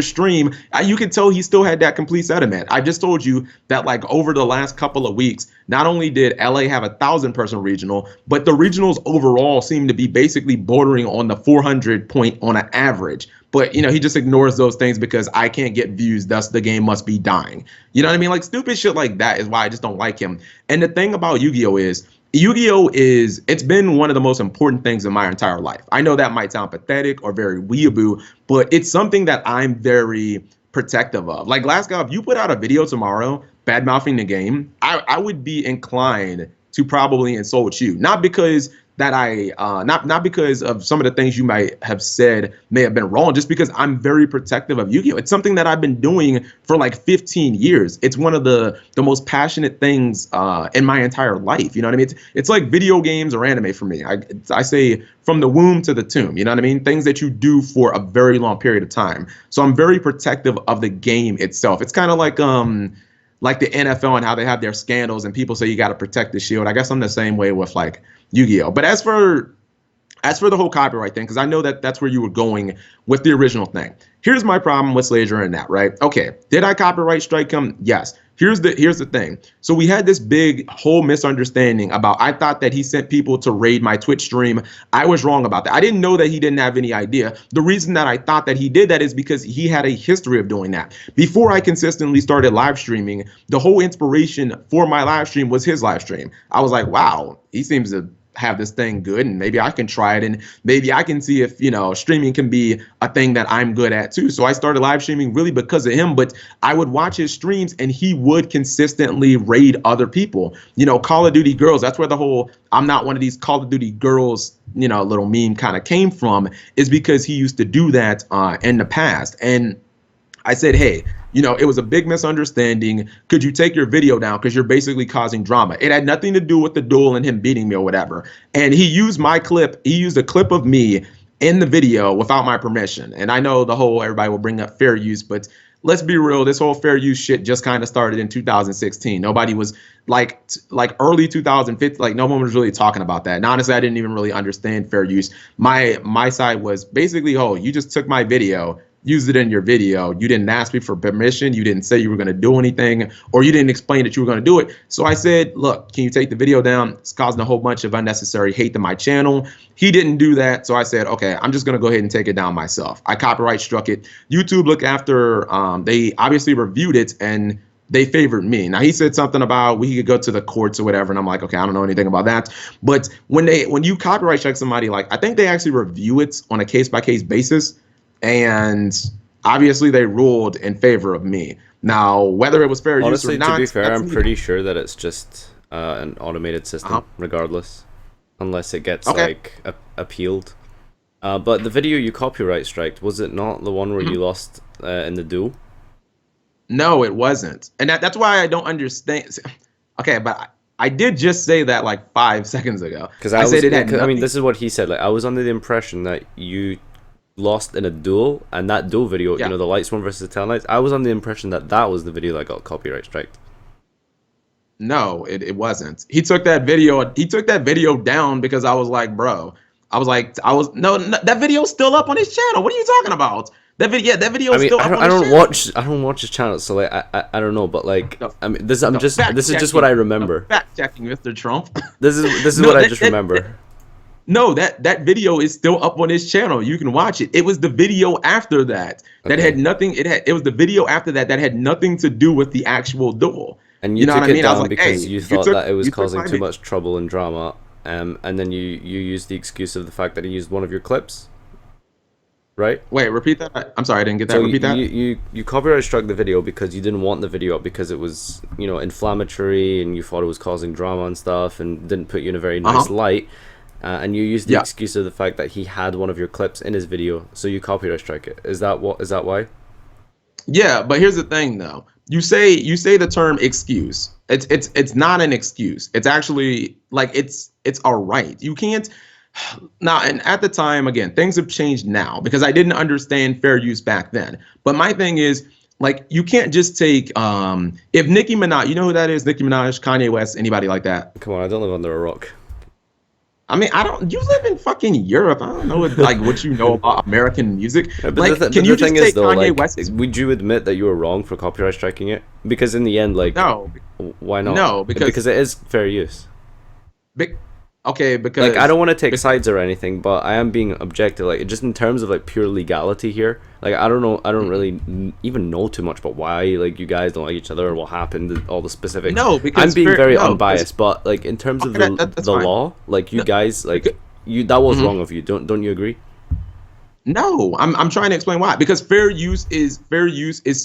stream, you could tell he still had that complete sentiment. I just told you that, like, over the last couple of weeks, not only did LA have 1,000-person regional, but the regionals overall seem to be basically bordering on the 400 point on an average. But, he just ignores those things because I can't get views, thus the game must be dying. You know what I mean? Like, stupid shit like that is why I just don't like him. And the thing about Yu-Gi-Oh! It's been one of the most important things in my entire life. I know that might sound pathetic or very weeaboo, but it's something that I'm very protective of. Like, Glasgow, if you put out a video tomorrow bad mouthing the game, I would be inclined to probably insult you. Not because that not because of some of the things you might have said may have been wrong, just because I'm very protective of Yu-Gi-Oh! It's something that I've been doing for like 15 years. It's one of the most passionate things in my entire life. You know what I mean? It's like video games or anime for me. I say from the womb to the tomb. You know what I mean? Things that you do for a very long period of time. So I'm very protective of the game itself. It's kind of like the NFL and how they have their scandals and people say you got to protect the shield. I guess I'm the same way with like Yu-Gi-Oh! But as for the whole copyright thing, because I know that that's where you were going with the original thing. Here's my problem with Slager and that, right? Okay, did I copyright strike him? Yes. Here's the thing. So we had this big whole misunderstanding about, I thought that he sent people to raid my Twitch stream. I was wrong about that. I didn't know that he didn't have any idea. The reason that I thought that he did that is because he had a history of doing that. Before I consistently started live streaming, the whole inspiration for my live stream was his live stream. I was like, wow, he seems to have this thing good, and maybe I can try it, and maybe I can see if streaming can be a thing that I'm good at too. So I started live streaming really because of him. But I would watch his streams and he would consistently raid other people. Call of Duty girls, that's where the whole I'm not one of these Call of Duty girls little meme kind of came from, is because he used to do that in the past. And I said, hey, it was a big misunderstanding. Could you take your video down? Because you're basically causing drama. It had nothing to do with the duel and him beating me or whatever. And he used my clip. He used a clip of me in the video without my permission. And I know everybody will bring up fair use, but let's be real. This whole fair use shit just kind of started in 2016. Nobody was like early 2015. Like, no one was really talking about that. And honestly, I didn't even really understand fair use. My side was basically, oh, you just took my video, used it in your video. You didn't ask me for permission. You didn't say you were going to do anything, or you didn't explain that you were going to do it. So I said, look, can you take the video down? It's causing a whole bunch of unnecessary hate to my channel. He didn't do that. So I said, okay, I'm just going to go ahead and take it down myself. I copyright struck it. YouTube looked after, they obviously reviewed it and they favored me. Now, he said something about we could go to the courts or whatever. And I'm like, okay, I don't know anything about that. But when you copyright strike somebody, like, I think they actually review it on a case by case basis. And obviously they ruled in favor of me. Now, whether it was fair use or not. Honestly, to be fair, I'm pretty sure that it's just an automated system, regardless, unless it gets appealed. But the video you copyright striked, was it not the one where you lost in the duel? No, it wasn't, and that's why I don't understand. Okay, but I did just say that like 5 seconds ago. Because I said it had. I mean, this is what he said. Like, I was under the impression that you lost in a duel, and that duel video, the lights one versus the tail lights, I was under the impression that that was the video that got copyright striked. No, it wasn't. He took that video down because I was like, bro, no, that video's still up on his channel. What are you talking about? That video is still up on his channel. I don't watch his channel, so like I don't know, but like, I mean, this is just what I remember. Fact checking, Mr. Trump. This is what I just remember. No, that video is still up on his channel. You can watch it. It was the video after that that had nothing. It was the video after that had nothing to do with the actual duel. And you took it down because you thought that it was causing too much trouble and drama. And then you used the excuse of the fact that he used one of your clips, right? Wait, repeat that. I'm sorry, I didn't get that. Repeat that. You copyright struck the video because you didn't want the video up because it was inflammatory and you thought it was causing drama and stuff and didn't put you in a very nice light. And you used the excuse of the fact that he had one of your clips in his video, so you copyright strike it. Is that why? Yeah, but here's the thing though. you say the term excuse. It's not an excuse. It's actually like it's a right. You can't now, and at the time, again, things have changed now because I didn't understand fair use back then. But my thing is, like, you can't just take if Nicki Minaj, you know who that is? Nicki Minaj, Kanye West, anybody like that? Come on, I don't live under a rock. I mean, I don't. You live in fucking Europe. I don't know what you know about American music. But like, can you just take Kanye West? Would you admit that you were wrong for copyright striking it? Because in the end, like, no, why not? No, because it is fair use. Okay, because like I don't want to take sides or anything, but I am being objective. Like just in terms of like pure legality here. Like I don't know. I don't really even know too much about why like you guys don't like each other or what happened. All the specifics. No, because I'm being very unbiased. But like in terms of the law, like you guys like that was wrong of you. Don't you agree? No, I'm trying to explain why. Because fair use is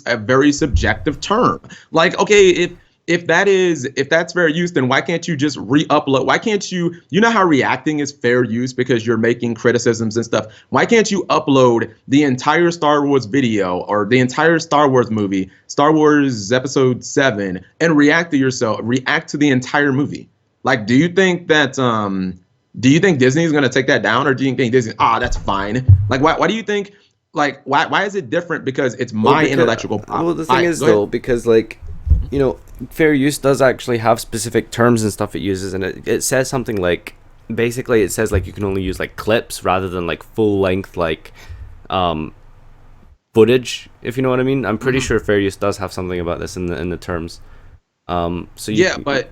a very subjective term. Like okay, if that's fair use, then why can't you just re-upload? Why can't you know how reacting is fair use because you're making criticisms and stuff? Why can't you upload the entire Star Wars video or the entire Star Wars movie, Star Wars Episode 7, and react to the entire movie? Like, do you think Disney is going to take that down, or do you think Disney, that's fine? Like, why do you think, like, why is it different? Because it's my intellectual property. Well, the thing is, though, because, like, you know, fair use does actually have specific terms and stuff it uses, and it says something like, basically it says like you can only use like clips rather than like full length like footage, if you know what I mean. I'm pretty sure fair use does have something about this in the terms. So yeah, but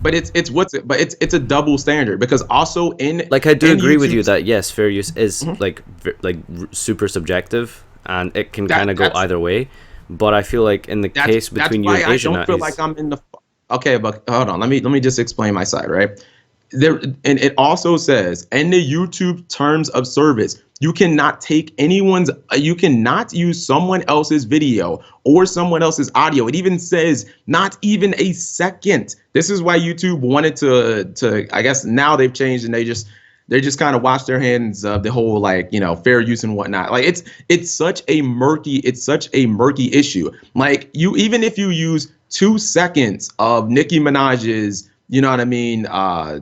it's a double standard because also in like I do agree YouTube, with you that yes, fair use is like super subjective and it can kind of go either way. But I feel like in the case between you and Asian, I don't feel like I'm in the. Okay, but hold on. Let me just explain my side, right? There, and it also says in the YouTube terms of service, you cannot use someone else's video or someone else's audio. It even says not even a second. This is why YouTube wanted to. I guess now they've changed and they just kind of wash their hands of the whole, like, you know, fair use and whatnot. Like it's such a murky issue. Like even if you use 2 seconds of Nicki Minaj's, you know what I mean,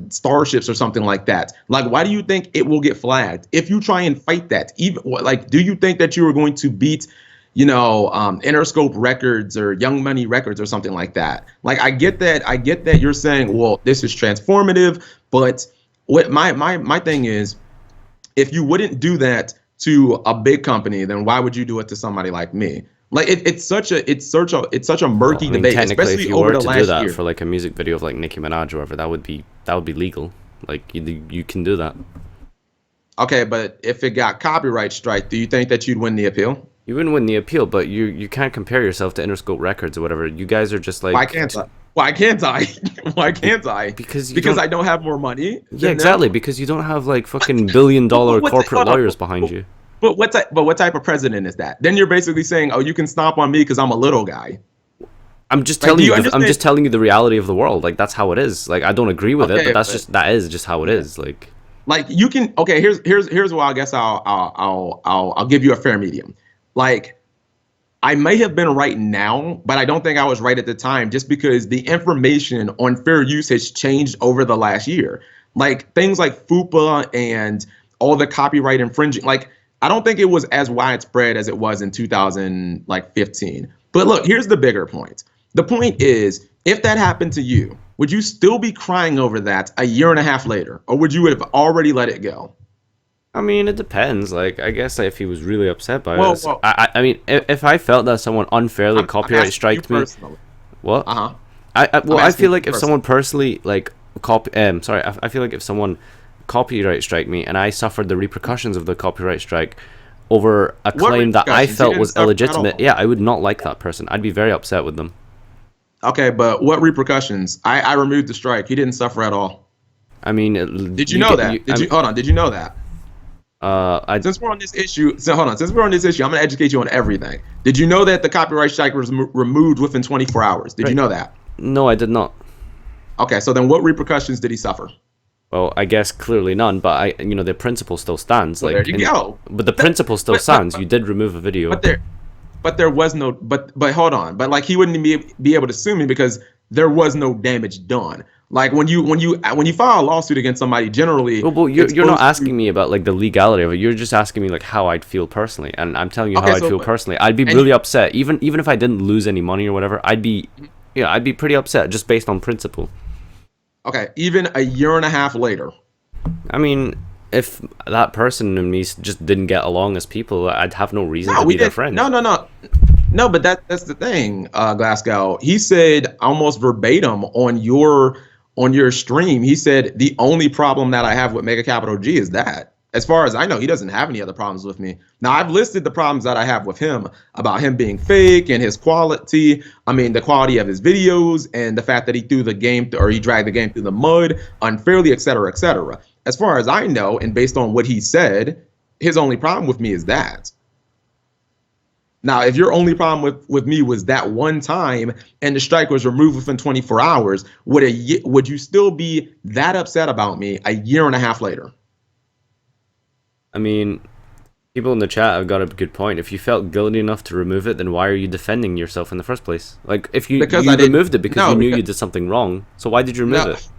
Starships or something like that. Like, why do you think it will get flagged if you try and fight that? Even like, do you think that you are going to beat, you know, Interscope Records or Young Money Records or something like that? Like, I get that you're saying, well, this is transformative, but what my thing is, if you wouldn't do that to a big company, then why would you do it to somebody like me? Like it's such a murky debate, technically, especially if you over were the to last do that year. for like a music video of like Nicki Minaj or whatever, that would be legal. Like you can do that. Okay, but if it got copyright strike, do you think that you'd win the appeal? You wouldn't win the appeal, but you can't compare yourself to Interscope Records or whatever. You guys are just like. Why can't I? Why can't I? Why can't I? Because I don't have more money. Yeah, exactly. Because you don't have like fucking billion-dollar corporate lawyers behind you. But what type of president is that? Then you're basically saying, oh, you can stomp on me because I'm a little guy. I'm just telling you. I'm just telling you the reality of the world. Like that's how it is. Like I don't agree with it, but that is just how it is. Like you can. Okay, here's why I guess I'll give you a fair medium. Like, I may have been right now, but I don't think I was right at the time, just because the information on fair use has changed over the last year. Like things like FUPA and all the copyright infringing. Like I don't think it was as widespread as it was in 2015. But look, here's the bigger point. The point is, if that happened to you, would you still be crying over that a year and a half later, or would you have already let it go? I mean, it depends. Like, I guess if he was really upset by it, I mean, if I felt that someone unfairly copyright striked me, what? I feel like if someone personally like I feel like if someone copyright strike me and I suffered the repercussions of the copyright strike over a claim that I felt was illegitimate, yeah, I would not like that person. I'd be very upset with them. Okay, but what repercussions? I removed the strike. He didn't suffer at all. I mean, did you know that? Hold on. Did you know that? Since we're on this issue, I'm gonna educate you on everything. Did you know that the copyright strike was removed within 24 hours? Did you know that? No, I did not. Okay, so then what repercussions did he suffer? Well, I guess clearly none, but the principle still stands. Well, there you go. But the principle still stands. You did remove a video. But there. but there was no, but hold on, but like he wouldn't be able to sue me because there was no damage done. Like when you file a lawsuit against somebody, generally, Well, but you're not asking me about like the legality of it. You're just asking me like how I'd feel personally, and I'm telling you how I'd feel personally. I'd be really upset, even if I didn't lose any money or whatever. I'd be pretty upset just based on principle. Okay, even a year and a half later. I mean, if that person and me just didn't get along as people, I'd have no reason to be their friend. No, but that's the thing, Glasgow. He said almost verbatim on your stream. He said the only problem that I have with MegaCapitalG is that. As far as I know, he doesn't have any other problems with me. Now, I've listed the problems that I have with him about him being fake and his quality. I mean, the quality of his videos and the fact that he threw the game or he dragged the game through the mud unfairly, et cetera, et cetera. As far as I know, and based on what he said, his only problem with me is that. Now, if your only problem with me was that one time and the strike was removed within 24 hours, would you still be that upset about me a year and a half later? I mean, people in the chat have got a good point. If you felt guilty enough to remove it, then why are you defending yourself in the first place? Like, if you removed it because you knew you did something wrong, so why did you remove it?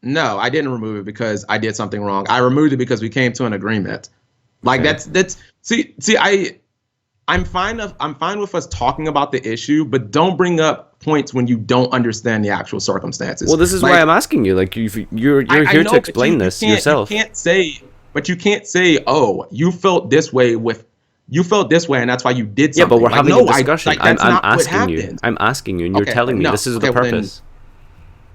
No, I didn't remove it because I did something wrong. I removed it because we came to an agreement. Like I'm fine with us talking about the issue, but don't bring up points when you don't understand the actual circumstances. Well, this is why I'm asking you. Like, you're here to explain this yourself. You can't say, oh, you felt this way, and that's why you did something. Yeah, but we're having a discussion. I'm asking you, and you're telling me this is the purpose.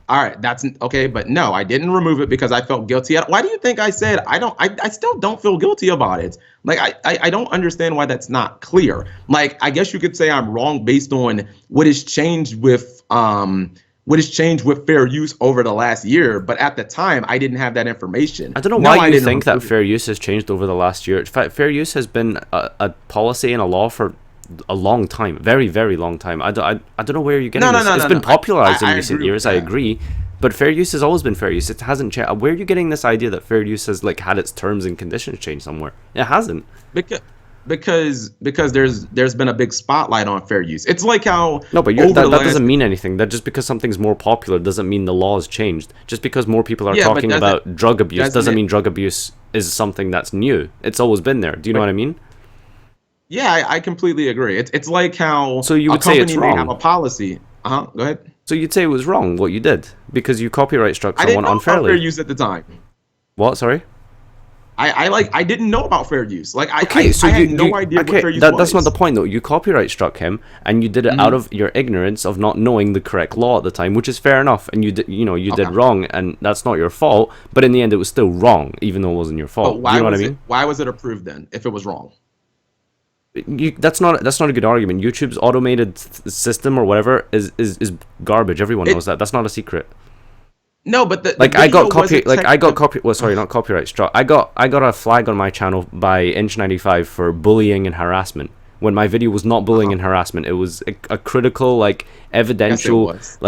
All right, that's okay, but no, I didn't remove it because I felt guilty. Why do you think I said I still don't feel guilty about it? Like I don't understand why that's not clear. Like, I guess you could say I'm wrong based on what has changed with fair use over the last year, but at the time I didn't have that information. I don't know why you think that fair use has changed over the last year. In fact, fair use has been a policy and a law for a long time, very, very long time. I don't know where you're getting this. It's been popularized in recent years. I agree, but fair use has always been fair use. It hasn't changed. Where are you getting this idea that fair use has like had its terms and conditions changed somewhere? It hasn't. Because there's been a big spotlight on fair use. It's like how that doesn't mean anything. That just because something's more popular doesn't mean the law has changed. Just because more people are talking about drug abuse doesn't mean drug abuse is something that's new. It's always been there. Do you know what I mean? Yeah, I completely agree. It's like how you would say it's wrong. May have a policy. Go ahead. So you'd say it was wrong what you did because you copyright struck someone unfairly. I didn't know about fair use at the time. What? Sorry. I didn't know about fair use. Like I had no idea what fair use was. That's not the point though. You copyright struck him, and you did it out of your ignorance of not knowing the correct law at the time, which is fair enough. And you did wrong, and that's not your fault. But in the end, it was still wrong, even though it wasn't your fault. But you know what I mean? Why was it approved then if it was wrong? That's not a good argument. YouTube's automated system or whatever is garbage. Everyone knows that. That's not a secret. No, but I got copyright struck. I got a flag on my channel by Inch95 for bullying and harassment. When my video was not bullying and harassment, it was a critical, like, evidential, yes,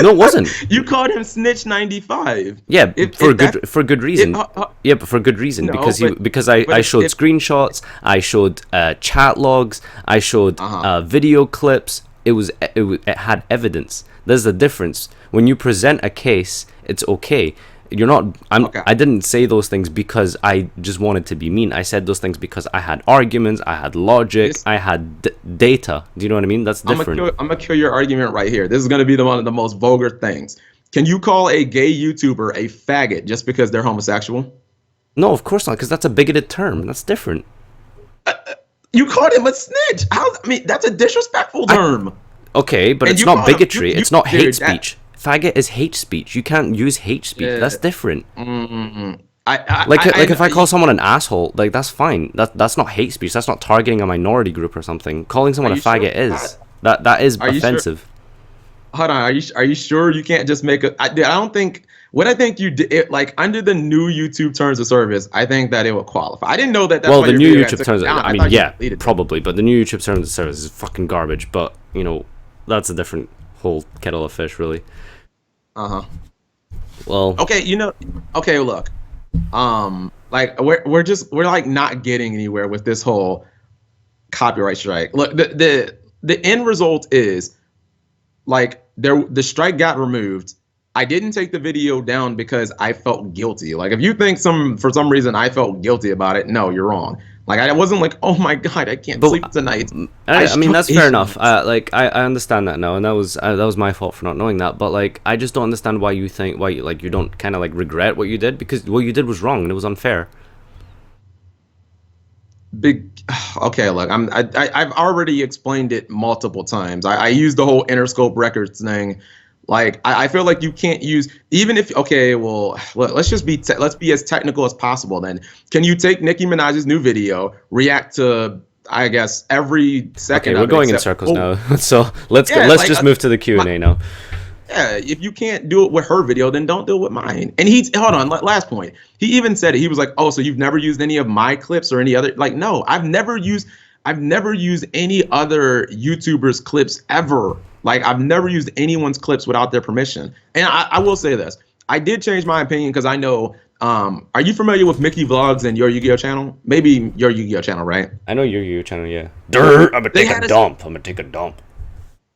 no, it wasn't. You called him Snitch 95. Yeah, for good reason. Yeah, but for good reason, because I showed screenshots, I showed chat logs, I showed video clips. It had evidence. There's a difference. When you present a case, it's okay. I didn't say those things because I just wanted to be mean. I said those things because I had arguments, I had logic, I had data. Do you know what I mean? That's different. I'm gonna kill your argument right here. This is gonna be one of the most vulgar things. Can you call a gay YouTuber a faggot just because they're homosexual? No, of course not, because that's a bigoted term. That's different. You called him a snitch. That's a disrespectful term. Okay, but it's not bigotry. It's not hate speech. Faggot is hate speech. You can't use hate speech. That's different. If I call someone an asshole, like, that's fine. That's not hate speech. That's not targeting a minority group or something. Calling someone a faggot is that is offensive. Hold on. Are you sure you can't just make a? I don't think. What I think you did, like, under the new YouTube terms of service, I think that it would qualify. I didn't know that. That's the new YouTube terms. I mean, yeah, probably, but the new YouTube terms of service is fucking garbage. But that's a different whole kettle of fish, really. Well. Okay, Okay, look. Like we're like not getting anywhere with this whole. copyright strike. Look, the end result is like the strike got removed. I didn't take the video down because I felt guilty. Like if you think for some reason I felt guilty about it, no, you're wrong. Like I wasn't like, oh my god, I can't sleep tonight. I mean that's fair enough. Like I understand that now, and that was my fault for not knowing that. But like I just don't understand why you you don't kind of like regret what you did, because what you did was wrong and it was unfair. Okay, look, I've already explained it multiple times. I use the whole Interscope Records thing. Like I feel like you can't use, even if, okay, well, let's be as technical as possible then. Can you take Nicki Minaj's new video, react to, I guess, every second? Okay, we're going in circles now. So let's just move to the Q&A now. Yeah, if you can't do it with her video, then don't do it with mine. And hold on, last point. He even said it. He was like, oh, so you've never used any of my clips or any other, like, no, I've never used any other YouTuber's clips ever. Like, I've never used anyone's clips without their permission. And I will say this. I did change my opinion because I know, are you familiar with Mickey Vlogs and Your Yu-Gi-Oh channel? Maybe Your Yu-Gi-Oh channel, right? I know Your Yu-Gi-Oh channel, yeah. I'm gonna take a dump.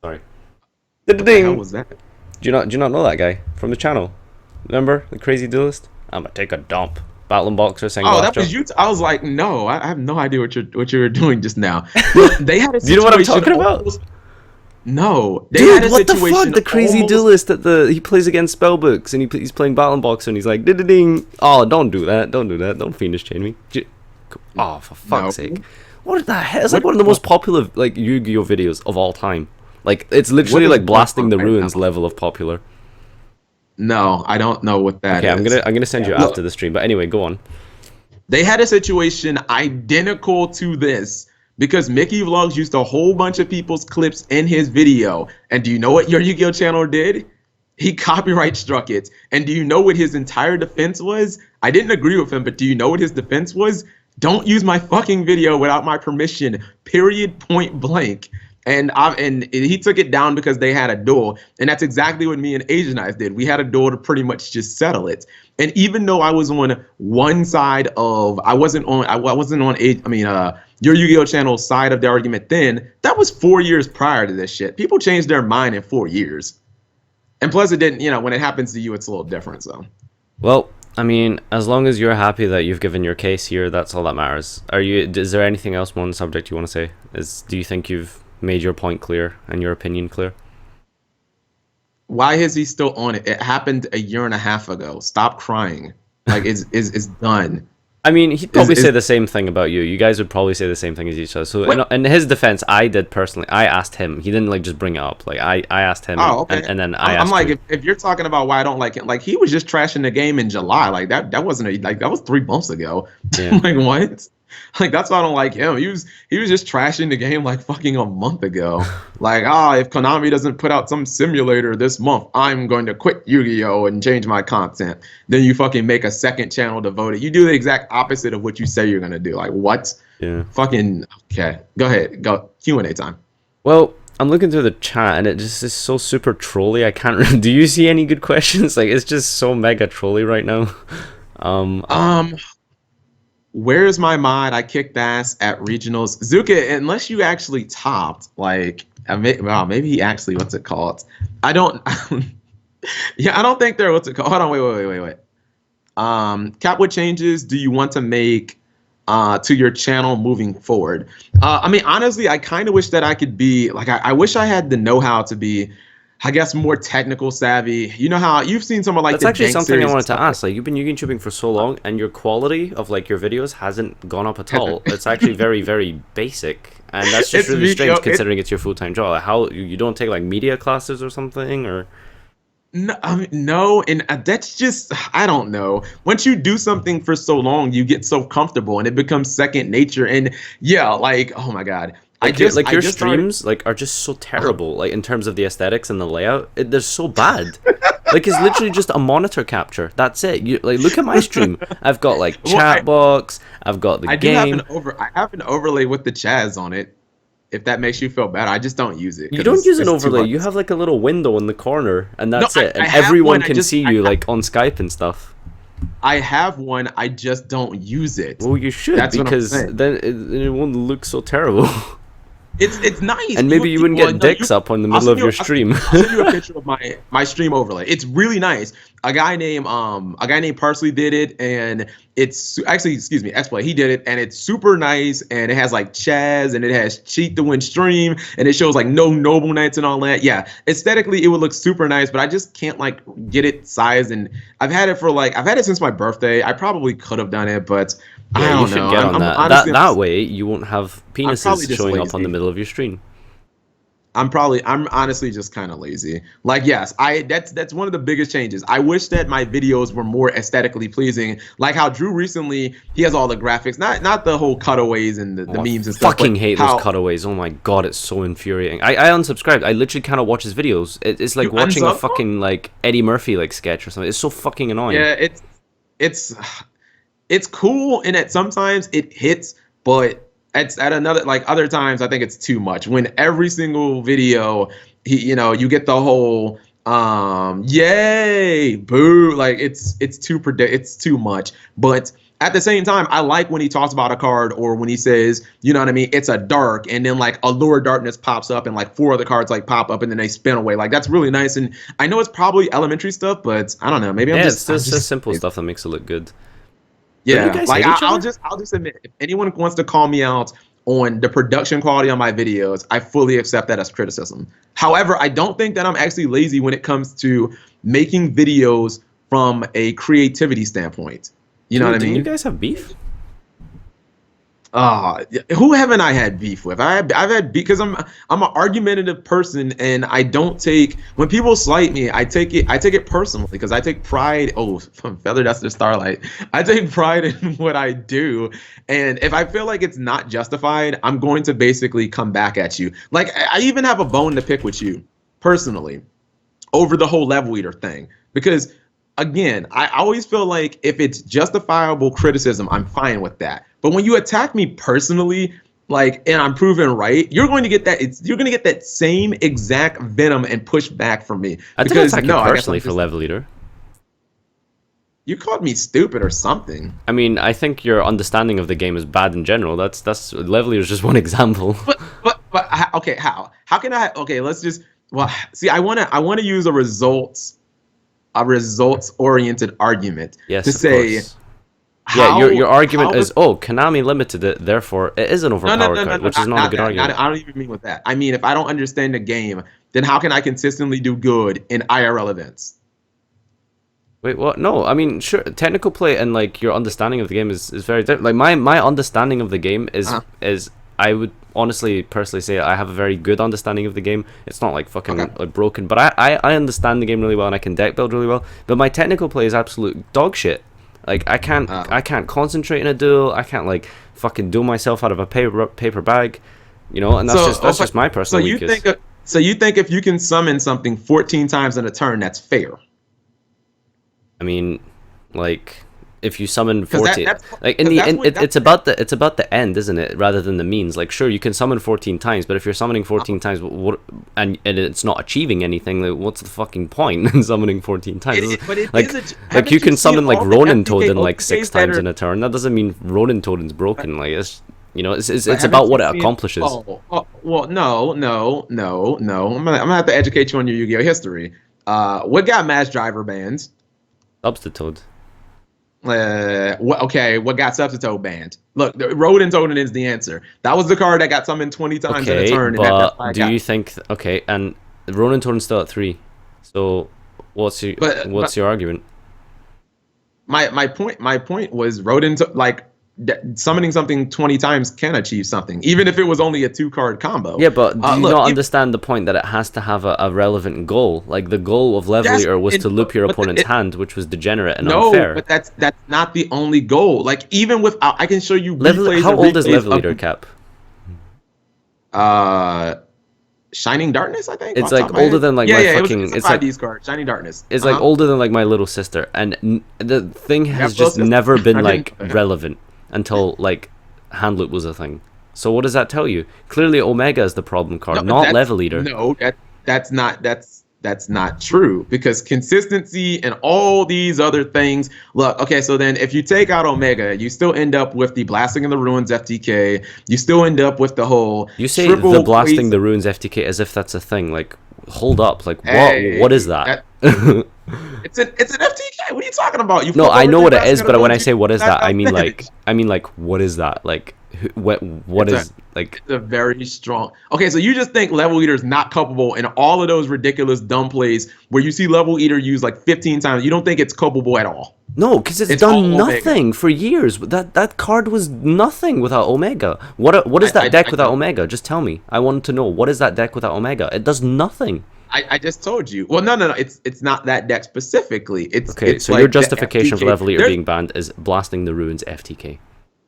Sorry. What the hell was that? Do you not know that guy from the channel? Remember the crazy duelist? I'm gonna take a dump. Battling boxer saying. Oh, that was you. I was like, no, I have no idea what you were doing just now. They had a Do you know what I'm talking about? No, dude, what the fuck? The crazy duelist he plays against spellbooks and he's playing Battling Boxer and he's like, ding. Oh, don't do that. Don't Fiendish chain me. Oh, for fuck's sake! What the hell? It's like one of the most popular like Yu-Gi-Oh videos of all time. Like it's literally like blasting the ruins level of popular. No, I don't know what that is. Okay, I'm gonna send you after the stream. But anyway, go on. They had a situation identical to this. Because Mickey Vlogs used a whole bunch of people's clips in his video. And do you know what Your Yu-Gi-Oh channel did? He copyright struck it. And do you know what his entire defense was? I didn't agree with him, but do you know what his defense was? Don't use my fucking video without my permission, period, point blank. And he took it down because they had a duel. And that's exactly what me and Asian Eyes did. We had a duel to pretty much just settle it. And even though I was on one side of, I wasn't on Your Yu-Gi-Oh channel side of the argument then, that was 4 years prior to this shit. People changed their mind in 4 years. And plus it didn't, when it happens to you, it's a little different, so. Well, I mean, as long as you're happy that you've given your case here, that's all that matters. Is there anything else on the subject you want to say? Do you think you've made your point clear and your opinion clear? Why is he still on it? It happened a year and a half ago. Stop crying. Like it's done. I mean, he'd probably say the same thing about you. You guys would probably say the same thing as each other. So in his defense, I did personally. I asked him. He didn't like just bring it up. Like I asked him. Oh, okay. And then I asked. I'm like, if you're talking about why I don't like it, like he was just trashing the game in July. Like that wasn't that was 3 months ago. Yeah. Like what? Like that's why I don't like him. He was just trashing the game like fucking a month ago. Like, if Konami doesn't put out some simulator this month, I'm going to quit Yu-Gi-Oh and change my content. Then you fucking make a second channel devoted. You do the exact opposite of what you say you're gonna do. Like what? Yeah. Fucking okay. Go ahead. Go Q&A time. Well, I'm looking through the chat and it just is so super trolly. I can't. Do you see any good questions? Like it's just so mega trolly right now. Where's my mod? I kicked ass at regionals. Zuka, unless you actually topped, like, maybe he actually, what's it called? I don't think they're, what's it called? Hold on, wait. Cap, what changes do you want to make to your channel moving forward? I mean, honestly, I kind of wish that I could be, like, I wish I had the know-how to be, I guess, more technical savvy. You know how you've seen someone like that's actually something I wanted to ask. Like you've been Yugitubing for so long, and your quality of like your videos hasn't gone up at all. It's actually very, very basic, and that's just really strange considering it's your full-time job. Like, how you don't take like media classes or something, or no, no, and that's just, I don't know. Once you do something for so long, you get so comfortable, and it becomes second nature. And yeah, like, oh my god. Your streams are just so terrible, like in terms of the aesthetics and the layout. They're so bad. Like it's literally just a monitor capture. That's it. You like look at my stream. I've got like chat box. I've got the game. I have an overlay with the Chaz on it. If that makes you feel better, I just don't use it. You don't use an overlay. You have like a little window in the corner, and that's it. And everyone can see you like on Skype and stuff. I have one. I just don't use it. Well, you should, That's what I'm because saying. then it won't look so terrible. It's nice. And maybe you wouldn't Well, get no, dicks up on the I'll middle send of you. your stream. I'll send you a picture of my stream overlay. It's really nice. A guy named Parsley did it, and actually, excuse me, Xplay, he did it, and it's super nice, and it has like Chaz, and it has cheat to win stream, and it shows like no noble knights and all that. Yeah, aesthetically it would look super nice, but I just can't like get it sized, and I've had it since my birthday. I probably could have done it, but I Yeah, you don't should know. get on that. Honestly, That way you won't have I'm probably penises just showing up on the lazy. middle of your stream. I'm honestly just kind of lazy. Like, yes, that's one of the biggest changes. I wish that my videos were more aesthetically pleasing. Like how Drew recently, he has all the graphics, not the whole cutaways and the Oh, I memes and stuff. fucking But hate how those cutaways. Oh my god, it's so infuriating. I unsubscribed. I literally cannot watch his videos. It's you like watching a unsub? fucking like Eddie Murphy like sketch or something. It's so fucking annoying. Yeah, it's it's cool, and at sometimes it hits, but at another like other times I think it's too much. When every single video, you get the whole yay, boo, like it's too much. But at the same time, I like when he talks about a card or when he says, you know what I mean, it's a dark, and then like Allure Darkness pops up and like four other cards like pop up and then they spin away. Like that's really nice. And I know it's probably elementary stuff, but I don't know. Maybe Yeah, I'm it's just simple just stuff that makes it look good. Don't you yeah, guys like hate each I'll other? just admit, if anyone wants to call me out on the production quality on my videos, I fully accept that as criticism. However, I don't think that I'm actually lazy when it comes to making videos from a creativity standpoint. You know what I Didn't you mean? guys have beef? Who haven't I had beef with? I've had beef because I'm an argumentative person, and I don't take when people slight me. I take it personally because I take pride. Oh, from Feather Dust to Starlight, I take pride in what I do, and if I feel like it's not justified, I'm going to basically come back at you. Like I even have a bone to pick with you personally over the whole level eater thing because again, I always feel like if it's justifiable criticism, I'm fine with that. But when you attack me personally, like, and I'm proven right, you're going to get you're going to get that same exact venom and push back from me. I didn't Because attack no, you I guess personally for level leader. you called me stupid or something. I mean, I think your understanding of the game is bad in general. That's level leader is just one example. Okay, how can I? Okay, let's just see. I want to use a results oriented argument Yes, to of say. course. Yeah, your argument is, oh, Konami limited it, therefore it is an overpowered card, which is not a good argument. I don't even mean with that. I mean, if I don't understand the game, then how can I consistently do good in IRL events? Wait, what? No, I mean, sure, technical play and like your understanding of the game is very different. Like my understanding of the game is I would honestly personally say I have a very good understanding of the game. It's not like fucking like broken, but I understand the game really well and I can deck build really well. But my technical play is absolute dog shit. Like I can't concentrate in a duel. I can't like fucking duel myself out of a paper bag, and that's just my personal weakness. So you think if you can summon something 14 times in a turn, that's fair? I mean, like if you summon 'Cause 14, like in the end, it's about the end, isn't it? Rather than the means. Like sure, you can summon 14 times, but if you're summoning 14 times, and it's not achieving anything, like what's the fucking point in summoning 14 times? Like you can summon like Ronin Totem like 6 times in a turn. That doesn't mean Ronin Totem's broken. Like it's about what it accomplishes. Well, no. I'm gonna have to educate you on your Yu-Gi-Oh history. What got Mass Driver banned? Substitute. What got Substitute banned? Look, Rodin Totem is the answer. That was the card that got summoned 20 times in a turn. But you think and Ronin Totem's still at 3. So what's your argument? My point was Rodin summoning something 20 times can achieve something, even if it was only a 2-card combo. Yeah, but do you not understand the point that it has to have a relevant goal? Like the goal of Level Eater was to loop your opponent's hand, which was degenerate and unfair. No, but that's not the only goal. Like even with I can show you replays. How old is Level Eater, Cap? Shining Darkness, I think. It's like older than like my fucking. It's like these cards. Shining Darkness. It's like older than like my little sister, and the thing has just never been like relevant until like hand loop was a thing. So what does that tell you? Clearly Omega is the problem card, not Level Eater. No, that's that's not true, because consistency and all these other things. Look, okay, so then if you take out Omega, you still end up with the Blasting in the Ruins FTK. You still end up with the whole You say triple the Blasting waste. the Ruins FTK as if that's a thing. Like, hold up. Like, Hey, what is that? it's an FTK. What are you talking about? You No, flip I over know three what it Blasting is, in the but when I Ruins, say you what is that, I mean advantage. like what is that? Like what It's a is like it's a very strong. Okay, so you just think Level Eater is not culpable in all of those ridiculous dumb plays where you see Level Eater used like 15 times. You don't think it's culpable at all. no, because it's It's done all Omega. nothing for years. That card was nothing without Omega. What is that deck I without don't. Omega? Just tell me. I want to know what is that deck without Omega? It does nothing. I just told you. Well, no. It's not that deck specifically. Okay, It's so your like the justification for FTK. Level Eater being banned is Blasting the Ruins FTK.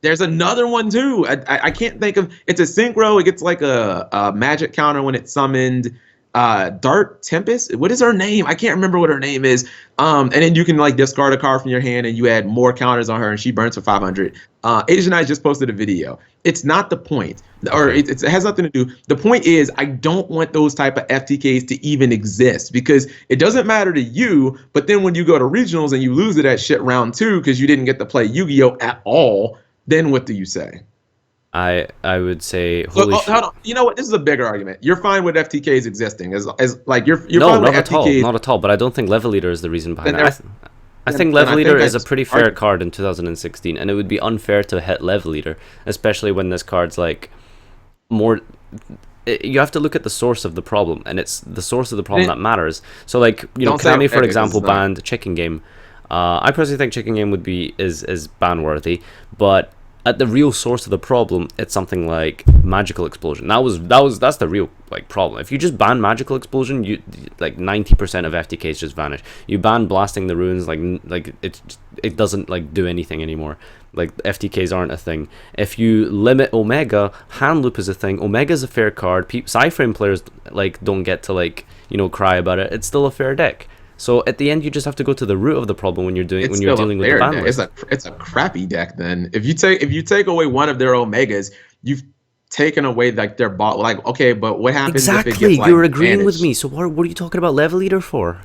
There's another one too. I can't think of. It's a synchro. It gets like a magic counter when it's summoned. Dark Tempest. What is her name? I can't remember what her name is. And then you can like discard a card from your hand and you add more counters on her and she burns for 500. Asian Eyes just posted a video. It's not the point, or Okay. it has nothing to do. The point is, I don't want those type of FTKs to even exist because it doesn't matter to you. But then when you go to regionals and you lose it at shit round 2 because you didn't get to play Yu-Gi-Oh at all, then what do you say? I would say So holy hold on. You know what? This is a bigger argument. You're fine with FTKs existing, as like you're No, fine with not at all, FTKs. not at all. But I don't think Level Leader is the reason behind Then it. there's I think then Level I Leader think I is a just pretty fair argued. card in 2016, and it would be unfair to hit Level Leader, especially when this card's like more. You have to look at the source of the problem, and it's the source of the problem that matters. So, like Don't say Konami, for Omega, 'cause example, it's not. banned Chicken Game. I personally think Chicken Game would be is ban worthy, but at the real source of the problem, it's something like Magical Explosion. That's the real like problem. If you just ban Magical Explosion, you like 90% of FTKs just vanish. You ban Blasting the Ruins, like it doesn't like do anything anymore. Like FTKs aren't a thing. If you limit Omega, Hand Loop is a thing. Omega's a fair card. Cyframe players like don't get to like cry about it. It's still a fair deck. So at the end, you just have to go to the root of the problem when you're It's you're still a dealing with the fair ban deck. list. It's a crappy deck. Then if you take away one of their Omegas, you've taken away like their bot. Like okay, but what happens if it Exactly, gets like you're agreeing with managed? me. So what are you talking about Level Leader for?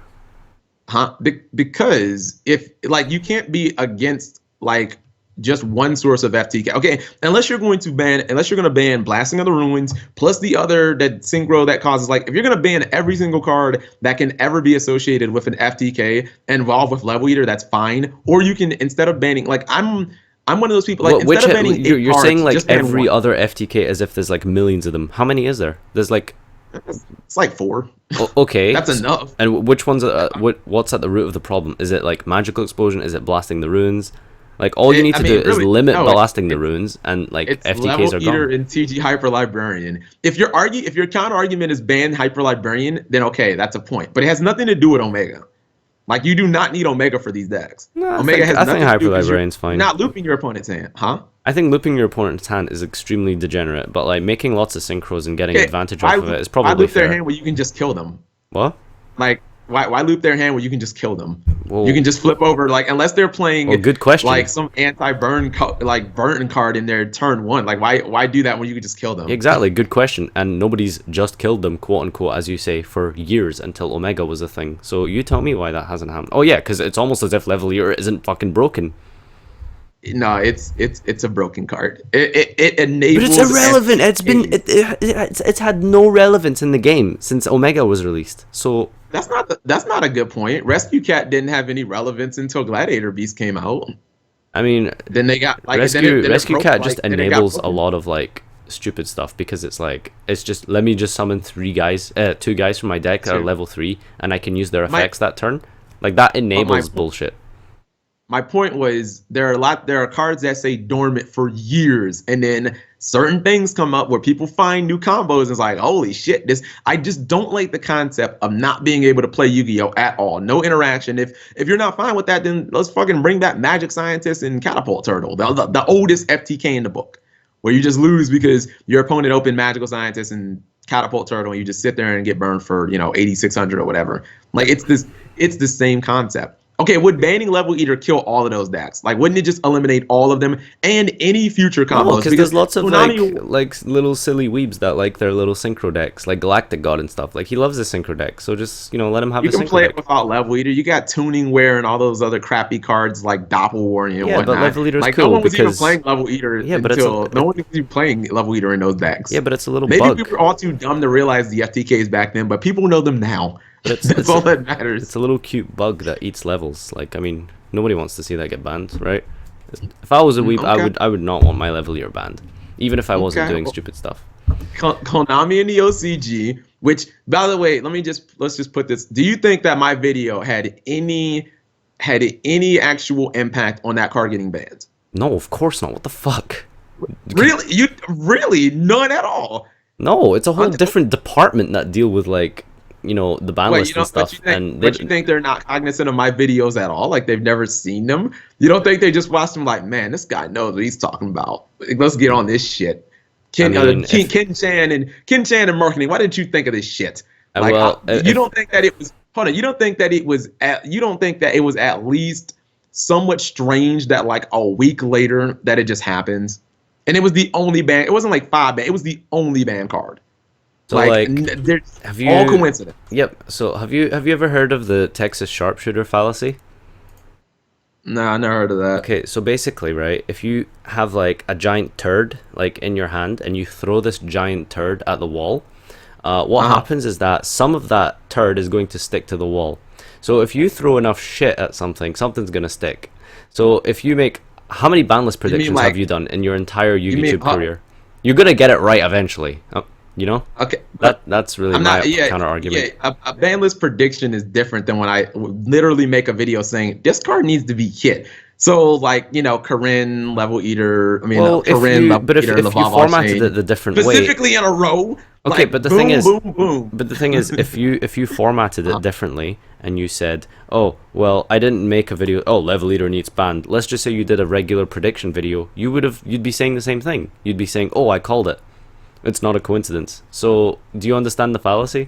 Huh? Because if like you can't be against like just one source of FTK. Okay, unless you're going to ban Blasting of the Ruins plus the other that synchro that causes like if you're going to ban every single card that can ever be associated with an FTK involved with Level Eater, that's fine. Or you can instead of banning like I'm one of those people like Which instead of banning you're cards, saying like just ban every one. other FTK as if there's like millions of them. How many is there? There's like It's like 4. okay. That's enough. And which ones are what's at the root of the problem? Is it like Magical Explosion? Is it Blasting the Ruins? Like all you need to do is Really, limit no, Blasting the Ruins, and like it's FTKs Level are Eater gone. and TG Hyper Librarian. If your counter argument is ban Hyper Librarian, then okay, that's a point. But it has nothing to do with Omega. Like you do not need Omega for these decks. No, Omega has I nothing think to Hyper do because you're Librarian's fine. not looping your opponent's hand, huh? I think looping your opponent's hand is extremely degenerate, but like making lots of synchros and getting advantage off of it is Why probably loop their fair. hand where you can just kill them? What? Like why loop their hand where you can just kill them? Whoa. You can just flip over like unless they're playing Well, good question. like some anti-burn like burn card in their turn 1. Like why do that when you can just kill them? Exactly, good question. And nobody's just killed them, quote unquote, as you say, for years until Omega was a thing. So you tell me why that hasn't happened. Oh yeah, because it's almost as if Level Eater isn't fucking broken. No, it's a broken card. It enables. But it's irrelevant. FTKs. It's had no relevance in the game since Omega was released. So That's not a good point. Rescue Cat didn't have any relevance until Gladiator Beast came out. I mean, Then they got like Rescue broke, Cat like, just then it got enables a broken. lot of like stupid stuff because it's just let me just summon two guys from my deck that are Sure. level 3 and I can use their effects that turn. Like that enables bullshit. My point was there are cards that say dormant for years, and then certain things come up where people find new combos and it's like, holy shit, this I just don't like the concept of not being able to play Yu-Gi-Oh! At all. No interaction. If you're not fine with that, then let's fucking bring back Magic Scientist and Catapult Turtle, the oldest FTK in the book, where you just lose because your opponent opened Magical Scientist and Catapult Turtle and you just sit there and get burned for 8,600 or whatever. Like it's the same concept. Okay, would banning Level Eater kill all of those decks? Like, wouldn't it just eliminate all of them and any future No, combos? because Because there's lots of Konami, like little silly weebs that like their little synchro decks, like Galactic God and stuff. Like he loves a synchro deck, so just let him have you a can synchro play it deck. without Level Eater. You got Tuning Wear and all those other crappy cards like Doppel Warning and Yeah, but whatnot. Level Eater's Like, no cool one was even because playing Level Eater yeah, but it's a until no one was even playing Level Eater in those yeah, decks. but it's a little Maybe we bug. were all too dumb to realize the FTKs back then, but people know them now. But That's all that matters. it's a little cute bug that eats levels. Like I mean, nobody wants to see that get banned, right? If I was a weeb, Okay. I would not want my Level Eater banned, even if I wasn't Okay. doing stupid stuff. Konami and the OCG, which by the way, let's just put this. Do you think that my video had any actual impact on that card getting banned? No, of course not. What the fuck? Really none at all. No, it's a whole What- different department that deal with like the ban Wait, list and stuff, and but you think they're not cognizant of my videos at all? Like they've never seen them? You don't think they just watched them like, man, this guy knows what he's talking about. Like, let's get on this shit. Ken, I mean, Ken Chan and marketing. Why didn't you think of this shit? Like, well, you don't think that it was? Hold on. You don't think that it was? You don't think that it was at least somewhat strange that like a week later that it just happens, and it was the only ban. It wasn't like 5 ban. It was the only ban card. so like, There's have you? all coincidence. Yep. So have you ever heard of the Texas sharpshooter fallacy? Nah, I never heard of that. Okay, so basically, right, if you have like a giant turd like in your hand and you throw this giant turd at the wall, what happens is that some of that turd is going to stick to the wall. So if you throw enough shit at something, something's gonna stick. So if you make how many banless predictions like- have you done in your entire mean, YouTube career? You're gonna get it right eventually. You know? Okay, but That's really I'm my not. Yeah, counter argument. yeah. A banless prediction is different than when I literally make a video saying this card needs to be hit. So like Corinne, Level Eater. I mean, Well, Corinne, Level if Eater, you Laval formatted Chain, it the different way, specifically in a row. okay, like, but the boom, thing is, boom, boom. but the thing is, if you formatted it differently and you said, oh well, I didn't make a video. Oh, Level Eater needs banned. Let's just say you did a regular prediction video. You'd be saying the same thing. You'd be saying, oh, I called it. It's not a coincidence. So, do you understand the fallacy?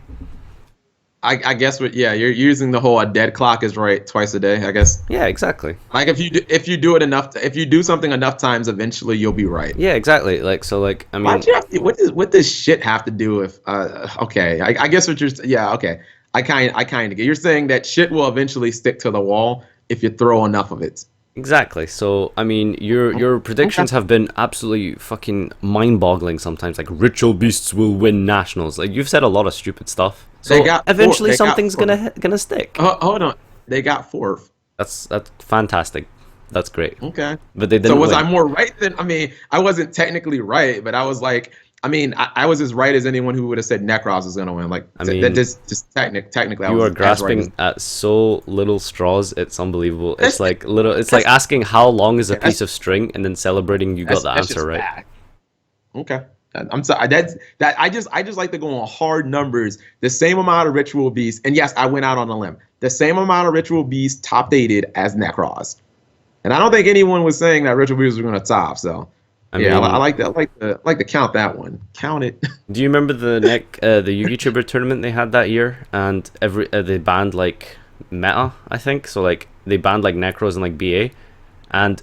I guess what? Yeah, you're using the whole a dead clock is right twice a day. I guess. Yeah, exactly. Like if you do it enough, if you do something enough times, eventually you'll be right. Yeah, exactly. Like so, like I mean, Why'd you have to, what does shit have to do with? Okay, I guess what you're. Yeah, okay. I kind of get. You're saying that shit will eventually stick to the wall if you throw enough of it. exactly. So, I mean, your predictions have been absolutely fucking mind-boggling sometimes. Like, ritual beasts will win nationals. Like, you've said a lot of stupid stuff. So eventually, something's gonna stick. Hold on, they got fourth. That's fantastic. That's great. Okay, But they didn't so was win. I more right than? I mean, I wasn't technically right, but I was like. I mean, I was as right as anyone who would have said Necros was going to win. Like, I mean, that just technically, I You was are as grasping right at so little straws. It's unbelievable. It's That's- like little. It's like asking how long is a that's- piece of string, and then celebrating you got the that's answer just right. bad. Okay. I'm sorry. That I just like to go on hard numbers. The same amount of ritual beasts, and yes, I went out on a limb. The same amount of ritual beasts top dated as Necros, and I don't think anyone was saying that ritual beasts were going to top. So I yeah, mean, I like that. I like to count that one. Count it. do you remember the Yugituber tournament they had that year? And they banned like meta, I think. So like they banned like Necros and like BA, and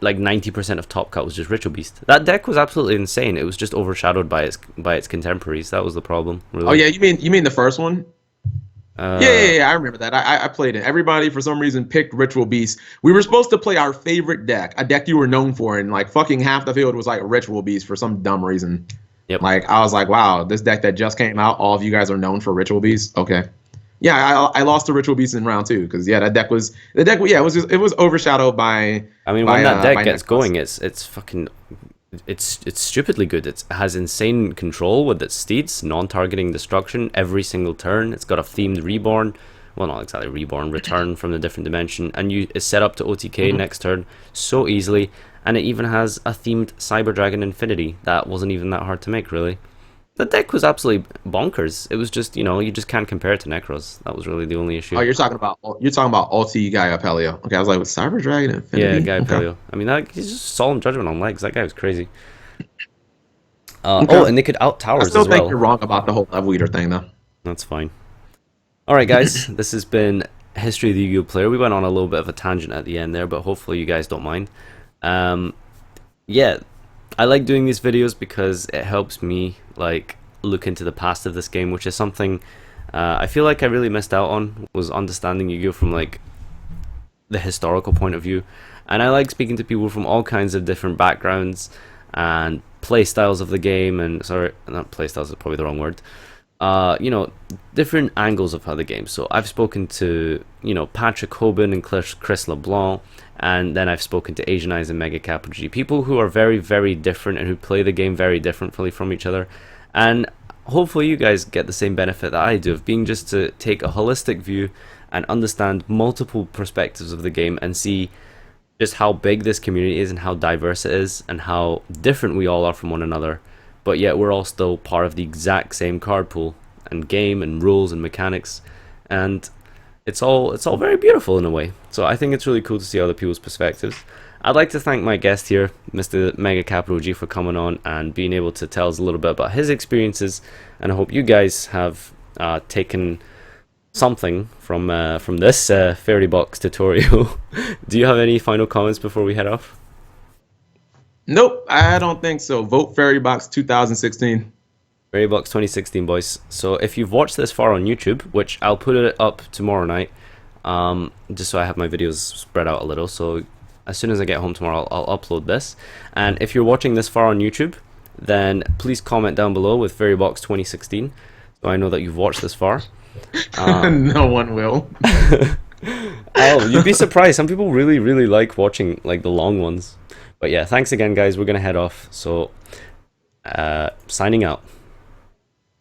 like 90% of Top Cut was just Ritual Beast. That deck was absolutely insane. It was just overshadowed by its contemporaries. That was the problem. Really. Oh yeah, you mean the first one? Uh, Yeah, I remember that. I played it. Everybody, for some reason, picked Ritual Beast. We were supposed to play our favorite deck, a deck you were known for, and like fucking half the field was like Ritual Beast for some dumb reason. Yep. Like, I was like, wow, this deck that just came out, all of you guys are known for Ritual Beast? Okay. Yeah, I lost to Ritual Beast in round 2, because, yeah, it was overshadowed by... I mean, by, when that deck by gets Necros. going, it's fucking... It's stupidly good. It has insane control with its steeds, non-targeting destruction every single turn. It's got a themed reborn. Well, not exactly reborn, return from the different dimension. And it's set up to OTK next turn so easily. And it even has a themed Cyber Dragon Infinity. That wasn't even that hard to make, really. The deck was absolutely bonkers. It was just, you just can't compare it to Necros. That was really the only issue. Oh, you're talking about Ulti Gaia Pelio. Okay, I was like, with Cyber Dragon Infinity? Yeah, Gaia Okay. Paleo. I mean, he's just solemn judgment on legs. That guy was crazy. Okay. Oh, and they could out I towers still as think well. you're wrong about the whole Level Eater thing, though. That's fine. All right, guys. This has been history of the Yu-Gi-Oh player. We went on a little bit of a tangent at the end there, but hopefully you guys don't mind. Um, yeah, I like doing these videos because it helps me like look into the past of this game, which is something I feel like I really missed out on, was understanding Yu-Gi-Oh from like the historical point of view. And I like speaking to people from all kinds of different backgrounds and play styles of the game, and sorry, not play styles is probably the wrong word. You know, different angles of how the game. So I've spoken to, you know, Patrick Hoban and Chris LeBlanc, and then I've spoken to Asian Eyes and MegaCapitalG, people who are very, very different and who play the game very differently from each other. And hopefully you guys get the same benefit that I do of being just to take a holistic view and understand multiple perspectives of the game and see just how big this community is and how diverse it is and how different we all are from one another, but yet we're all still part of the exact same card pool and game and rules and mechanics, and it's all very beautiful in a way. So I think it's really cool to see other people's perspectives. I'd like to thank my guest here, Mr. MegaCapitalG, for coming on and being able to tell us a little bit about his experiences, and I hope you guys have taken something from this fairy box tutorial. Do you have any final comments before we head off? Nope, I don't think so. Vote Fairy Box 2016. Fairy box 2016, boys. So if you've watched this far on YouTube, which I'll put it up tomorrow night, just so I have my videos spread out a little, so as soon as I get home tomorrow I'll upload this. And if you're watching this far on YouTube, then please comment down below with Fairy box 2016, so I know that you've watched this far. No one will. Oh, you'd be surprised. Some people really, really like watching like the long ones. But yeah, thanks again, guys. We're gonna head off. So, signing out.